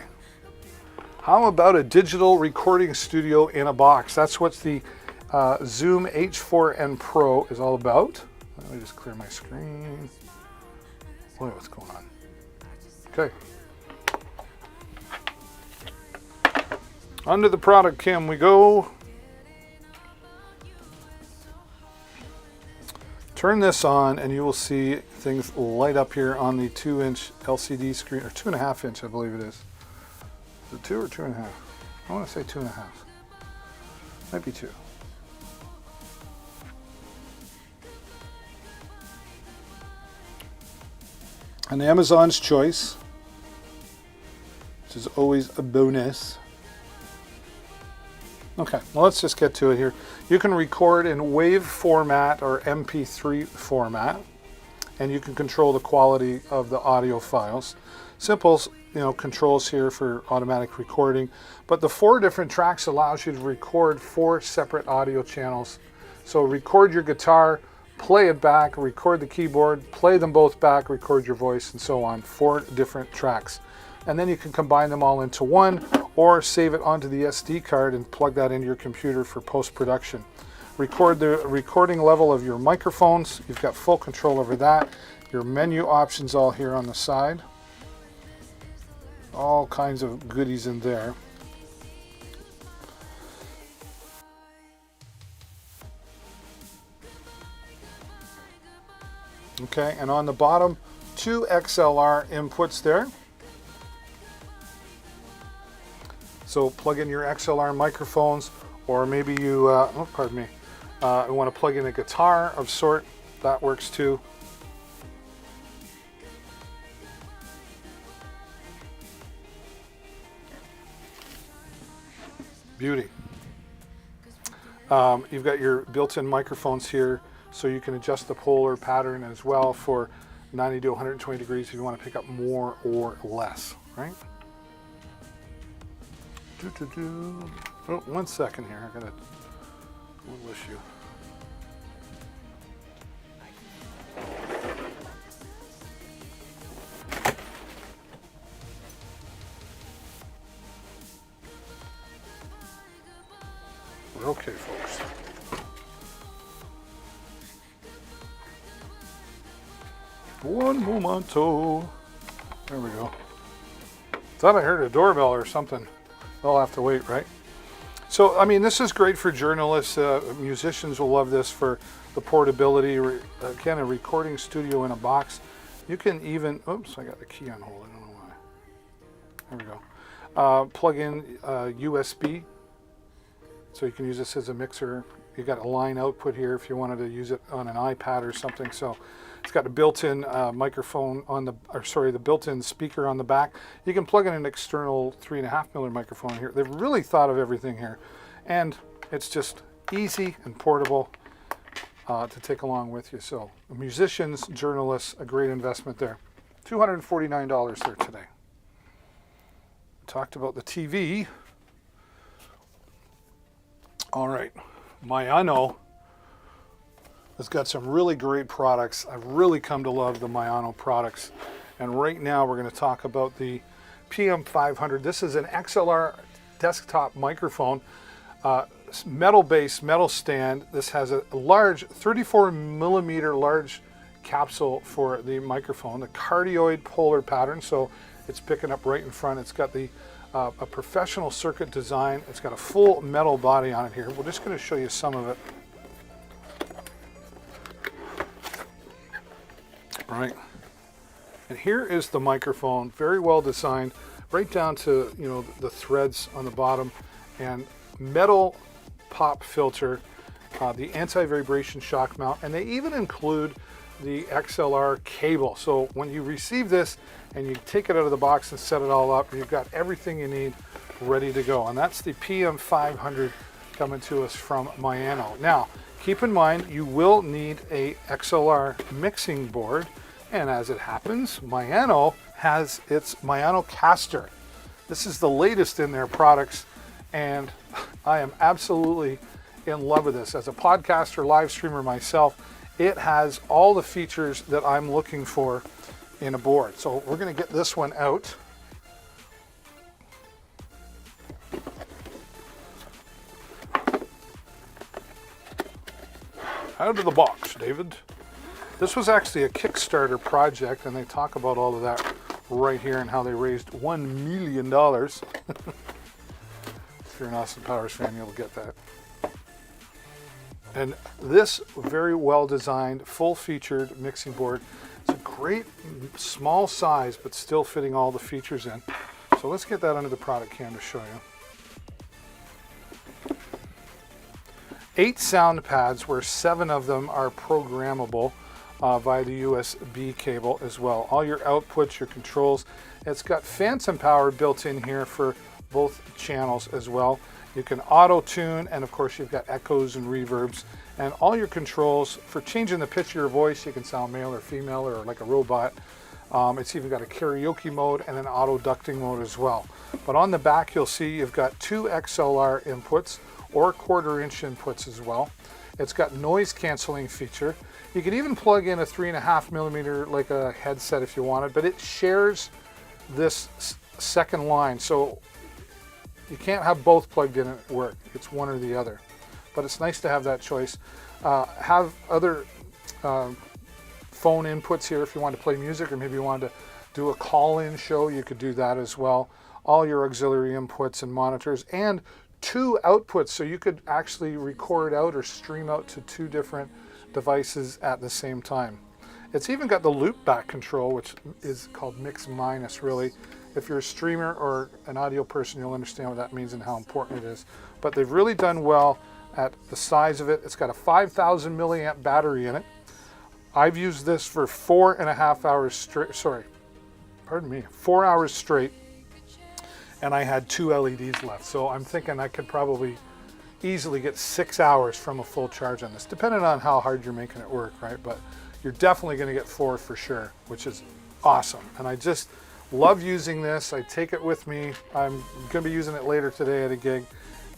how about a digital recording studio in a box? That's what the Zoom H4n Pro is all about. Let me just clear my screen. Boy, what's going on? Okay. Under the product cam we go. Turn this on and you will see things light up here on the 2-inch LCD screen, or 2.5 inch, I believe it is. Is it 2 or 2.5? I want to say 2.5. Might be 2. An Amazon's choice, which is always a bonus. Okay, well, let's just get to it here. You can record in WAV format or MP3 format, and you can control the quality of the audio files. Simple, controls here for automatic recording, but the 4 different tracks allows you to record 4 separate audio channels. So record your guitar, play it back, record the keyboard, play them both back, record your voice, and so on. 4 different tracks. And then you can combine them all into one, or save it onto the SD card and plug that into your computer for post-production. Record the recording level of your microphones. You've got full control over that. Your menu options all here on the side. All kinds of goodies in there. Okay, and on the bottom, 2 XLR inputs there. So plug in your XLR microphones, or maybe you, want to plug in a guitar of sort. That works too. Beauty. You've got your built-in microphones here, so you can adjust the polar pattern as well for 90 to 120 degrees if you want to pick up more or less, right? Oh, 1 second here. I got a little issue. We're okay, folks. One momento. There we go. Thought I heard a doorbell or something. I'll have to wait, right? So, I mean, this is great for journalists. Musicians will love this for the portability. Again, a recording studio in a box. You can even, oops, I got the key on hold. I don't know why. There we go. Plug in USB, so you can use this as a mixer. You got a line output here if you wanted to use it on an iPad or something. So it's got a built-in microphone on the, the built-in speaker on the back. You can plug in an external 3.5mm microphone here. They've really thought of everything here, and it's just easy and portable to take along with you. So musicians, journalists, a great investment there. $249 there today. Talked about the TV. All right, Mayano has got some really great products. I've really come to love the Mayano products. And right now we're going to talk about the PM500. This is an XLR desktop microphone, metal base, metal stand. This has a large 34mm large capsule for the microphone, the cardioid polar pattern, so it's picking up right in front. It's got the a professional circuit design. It's got a full metal body on it here. We're just going to show you some of it. All right, and here is the microphone, very well designed, right down to, you know, the threads on the bottom, and metal pop filter, the anti-vibration shock mount, and they even include the XLR cable. So when you receive this and you take it out of the box and set it all up, you've got everything you need ready to go. And that's the PM500 coming to us from Mayano. Now, keep in mind, you will need a XLR mixing board. And as it happens, Mayano has its Mayano Caster. This is the latest in their products, and I am absolutely in love with this. As a podcaster, live streamer myself, it has all the features that I'm looking for in a board. So we're going to get this one out. Out of the box, David. This was actually a Kickstarter project, and they talk about all of that right here and how they raised $1 million. If you're an Austin Powers fan, you'll get that. And this very well designed, full featured mixing board. It's a great small size, but still fitting all the features in. So let's get that under the product cam to show you. 8 sound pads, where 7 of them are programmable via the USB cable as well. All your outputs, your controls. It's got phantom power built in here for both channels as well. You can auto tune, and of course you've got echoes and reverbs, and all your controls for changing the pitch of your voice. You can sound male or female or like a robot. It's even got a karaoke mode and an auto ducting mode as well. But on the back, you'll see you've got 2 XLR inputs or 1/4-inch inputs as well. It's got noise canceling feature. You can even plug in a 3.5mm like a headset if you wanted, but it shares this second line, so you can't have both plugged in at work. It's one or the other. But it's nice to have that choice. Have other phone inputs here if you want to play music, or maybe you wanted to do a call-in show, you could do that as well. All your auxiliary inputs and monitors, and 2 outputs, so you could actually record out or stream out to 2 different devices at the same time. It's even got the loop back control, which is called mix minus, really. If you're a streamer or an audio person, you'll understand what that means and how important it is. But they've really done well at the size of it. It's got a 5,000 milliamp battery in it. I've used this for 4.5 hours straight, 4 hours straight, and I had 2 LEDs left. So I'm thinking I could probably easily get 6 hours from a full charge on this, depending on how hard you're making it work, right? But you're definitely going to get 4 for sure, which is awesome. And I just love using this. I take it with me. I'm going to be using it later today at a gig,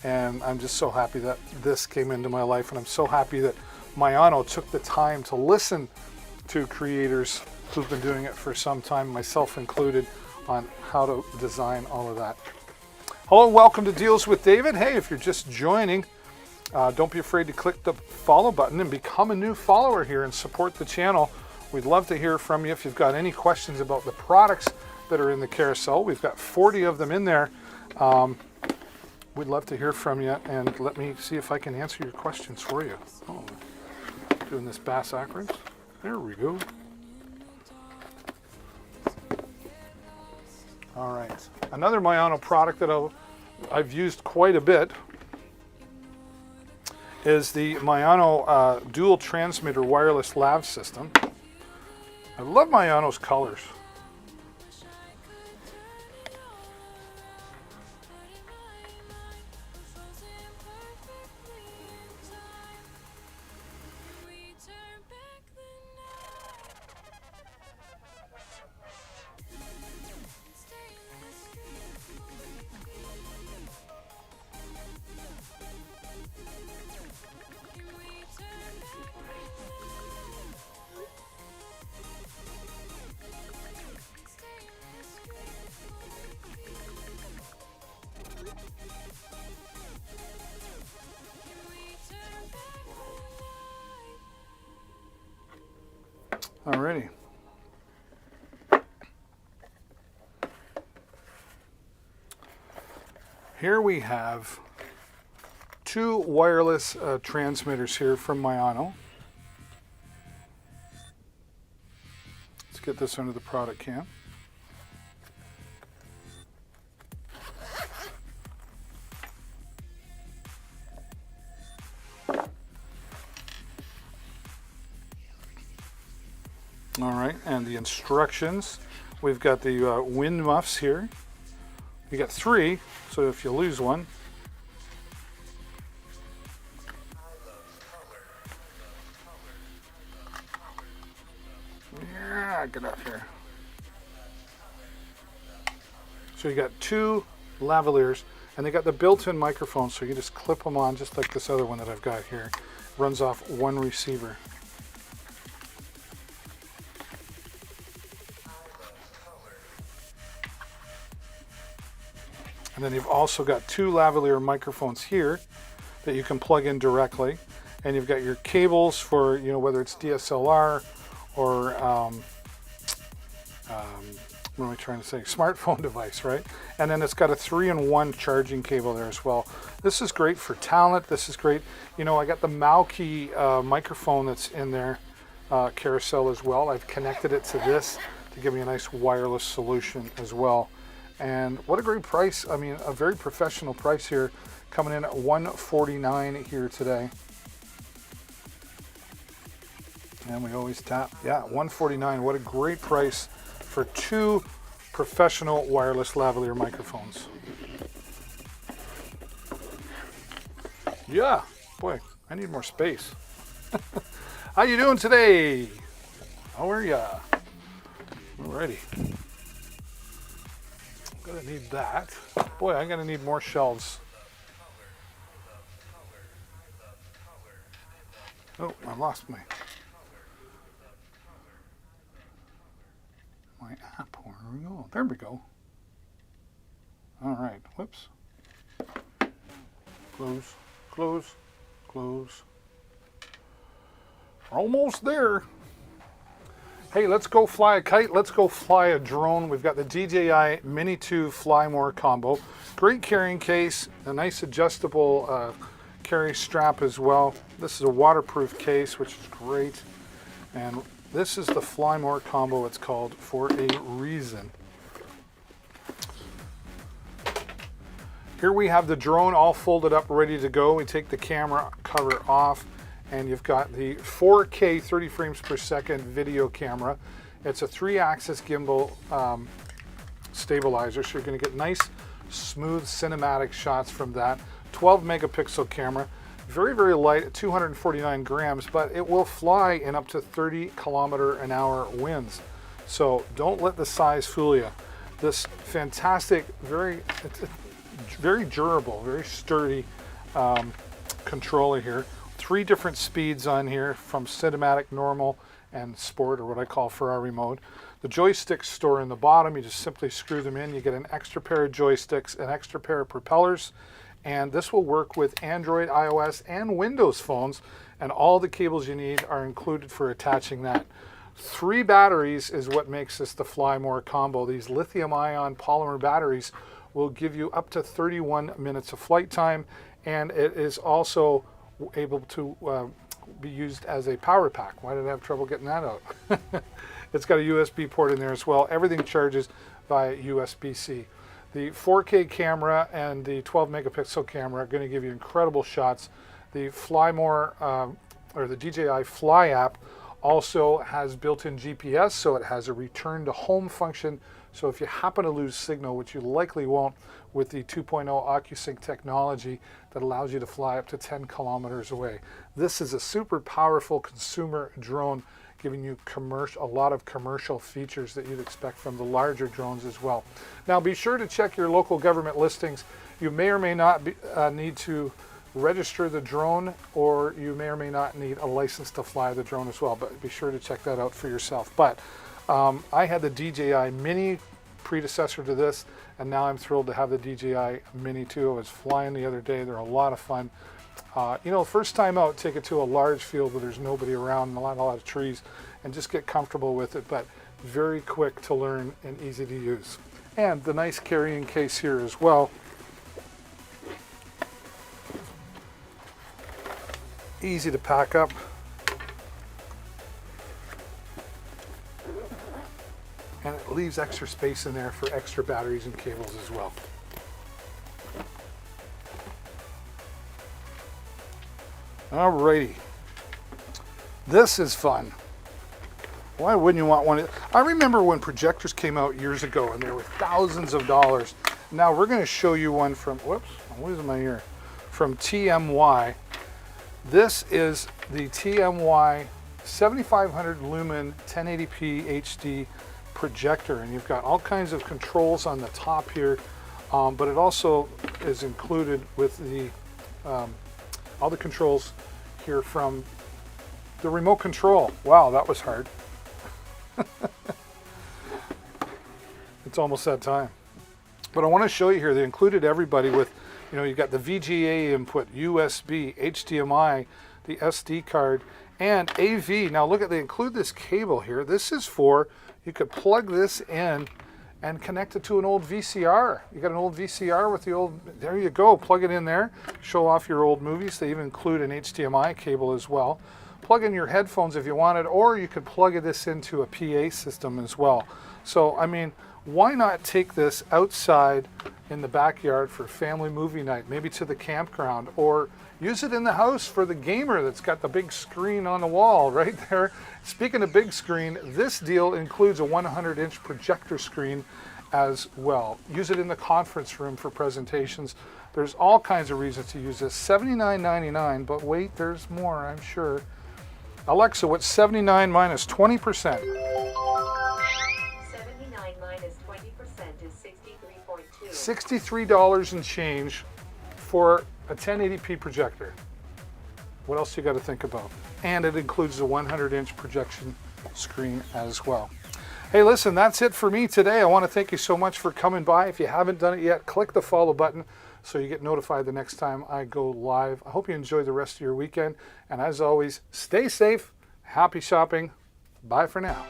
and I'm just so happy that this came into my life, and I'm so happy that Mayano took the time to listen to creators who've been doing it for some time, myself included, on how to design all of that. Hello and welcome to Deals with David. Hey, if you're just joining, don't be afraid to click the follow button and become a new follower here and support the channel. We'd love to hear from you if you've got any questions about the products that are in the carousel. We've got 40 of them in there. We'd love to hear from you, and let me see if I can answer your questions for you. Oh, doing this bass backwards. There we go. All right. Another Mayano product that I've used quite a bit is the Mayano dual transmitter wireless lav system. I love Mayano's colors. Alrighty. Here we have two wireless transmitters here from Mayano. Let's get this under the product cam. All right, and the instructions. We've got the wind muffs here. You got 3, so if you lose one. Yeah, get up here. So you got 2 lavaliers, and they got the built-in microphone, so you just clip them on just like this other one that I've got here. Runs off 1 receiver. And then you've also got 2 lavalier microphones here that you can plug in directly. And you've got your cables for, you know, whether it's DSLR or, what am I trying to say? Smartphone device, right? And then it's got a 3-in-1 charging cable there as well. This is great for talent. This is great. You know, I got the Mauke microphone that's in there, carousel as well. I've connected it to this to give me a nice wireless solution as well. And what a great price. I mean, a very professional price here, coming in at $149 here today. And we always tap, yeah, $149. What a great price for 2 professional wireless lavalier microphones. Yeah, boy, I need more space. How you doing today? How are ya? Alrighty. Gonna need that. Boy, I'm gonna need more shelves. Oh, I lost my app. Where we go? There we go. All right. Whoops. Close. Close. Close. We're almost there. Hey, let's go fly a kite. Let's go fly a drone. We've got the DJI Mini 2 Fly More combo. Great carrying case, a nice adjustable carry strap as well. This is a waterproof case, which is great. And this is the Fly More combo, it's called, for a reason. Here we have the drone all folded up, ready to go. We take the camera cover off, and you've got the 4K 30 frames per second video camera. It's a 3-axis gimbal stabilizer, so you're going to get nice, smooth cinematic shots from that. 12 megapixel camera, very, very light at 249 grams, but it will fly in up to 30-kilometer-an-hour winds. So don't let the size fool you. This fantastic, very durable, very sturdy controller here. 3 different speeds on here, from cinematic, normal, and sport, or what I call Ferrari mode. The joysticks store in the bottom. You just simply screw them in. You get an extra pair of joysticks, an extra pair of propellers, and this will work with Android, iOS, and Windows phones, and all the cables you need are included for attaching that. 3 batteries is what makes this the Fly More combo. These lithium-ion polymer batteries will give you up to 31 minutes of flight time, and it is also able to be used as a power pack. Why did I have trouble getting that out? It's got a USB port in there as well. Everything charges via USB-C. The 4K camera and the 12 megapixel camera are going to give you incredible shots. The Flymore or the DJI Fly app also has built-in GPS, so it has a return to home function. So if you happen to lose signal, which you likely won't with the 2.0 OcuSync technology that allows you to fly up to 10 kilometers away. This is a super powerful consumer drone, giving you a lot of commercial features that you'd expect from the larger drones as well. Now be sure to check your local government listings. You may or may not need to register the drone, or you may or may not need a license to fly the drone as well, but be sure to check that out for yourself. But I had the DJI Mini predecessor to this, and now I'm thrilled to have the DJI Mini 2. I was flying the other day. They're a lot of fun. First time out, take it to a large field where there's nobody around and a lot of trees, and just get comfortable with it, but very quick to learn and easy to use. And the nice carrying case here as well. Easy to pack up. And it leaves extra space in there for extra batteries and cables as well. Alrighty. This is fun. Why wouldn't you want one? I remember when projectors came out years ago and they were thousands of dollars. Now we're going to show you one from, whoops, I'm losing my ear, from TMY. This is the TMY 7500 lumen 1080p HD projector, and you've got all kinds of controls on the top here, but it also is included with the all the controls here from the remote control. Wow, that was hard. It's almost that time. But I want to show you here, they included everybody with, you've got the VGA input, USB, HDMI, the SD card, and AV. Now look they include this cable here. This is for, you could plug this in and connect it to an old VCR. You got an old VCR with the old, there you go, plug it in there, show off your old movies. They even include an HDMI cable as well. Plug in your headphones if you wanted, or you could plug this into a PA system as well. So, I mean, why not take this outside in the backyard for family movie night, maybe to the campground, or use it in the house for the gamer that's got the big screen on the wall right there. Speaking of big screen, this deal includes a 100-inch projector screen as well. Use it in the conference room for presentations. There's all kinds of reasons to use this. $79.99, but wait, there's more, I'm sure. Alexa, what's 79 minus 20%? 79 minus 20% is 63.2. $63 and change for a 1080p projector. What else you got to think about? And it includes a 100-inch projection screen as well. Hey, listen, that's it for me today. I want to thank you so much for coming by. If you haven't done it yet, click the follow button so you get notified the next time I go live. I hope you enjoy the rest of your weekend. And as always, stay safe, happy shopping. Bye for now.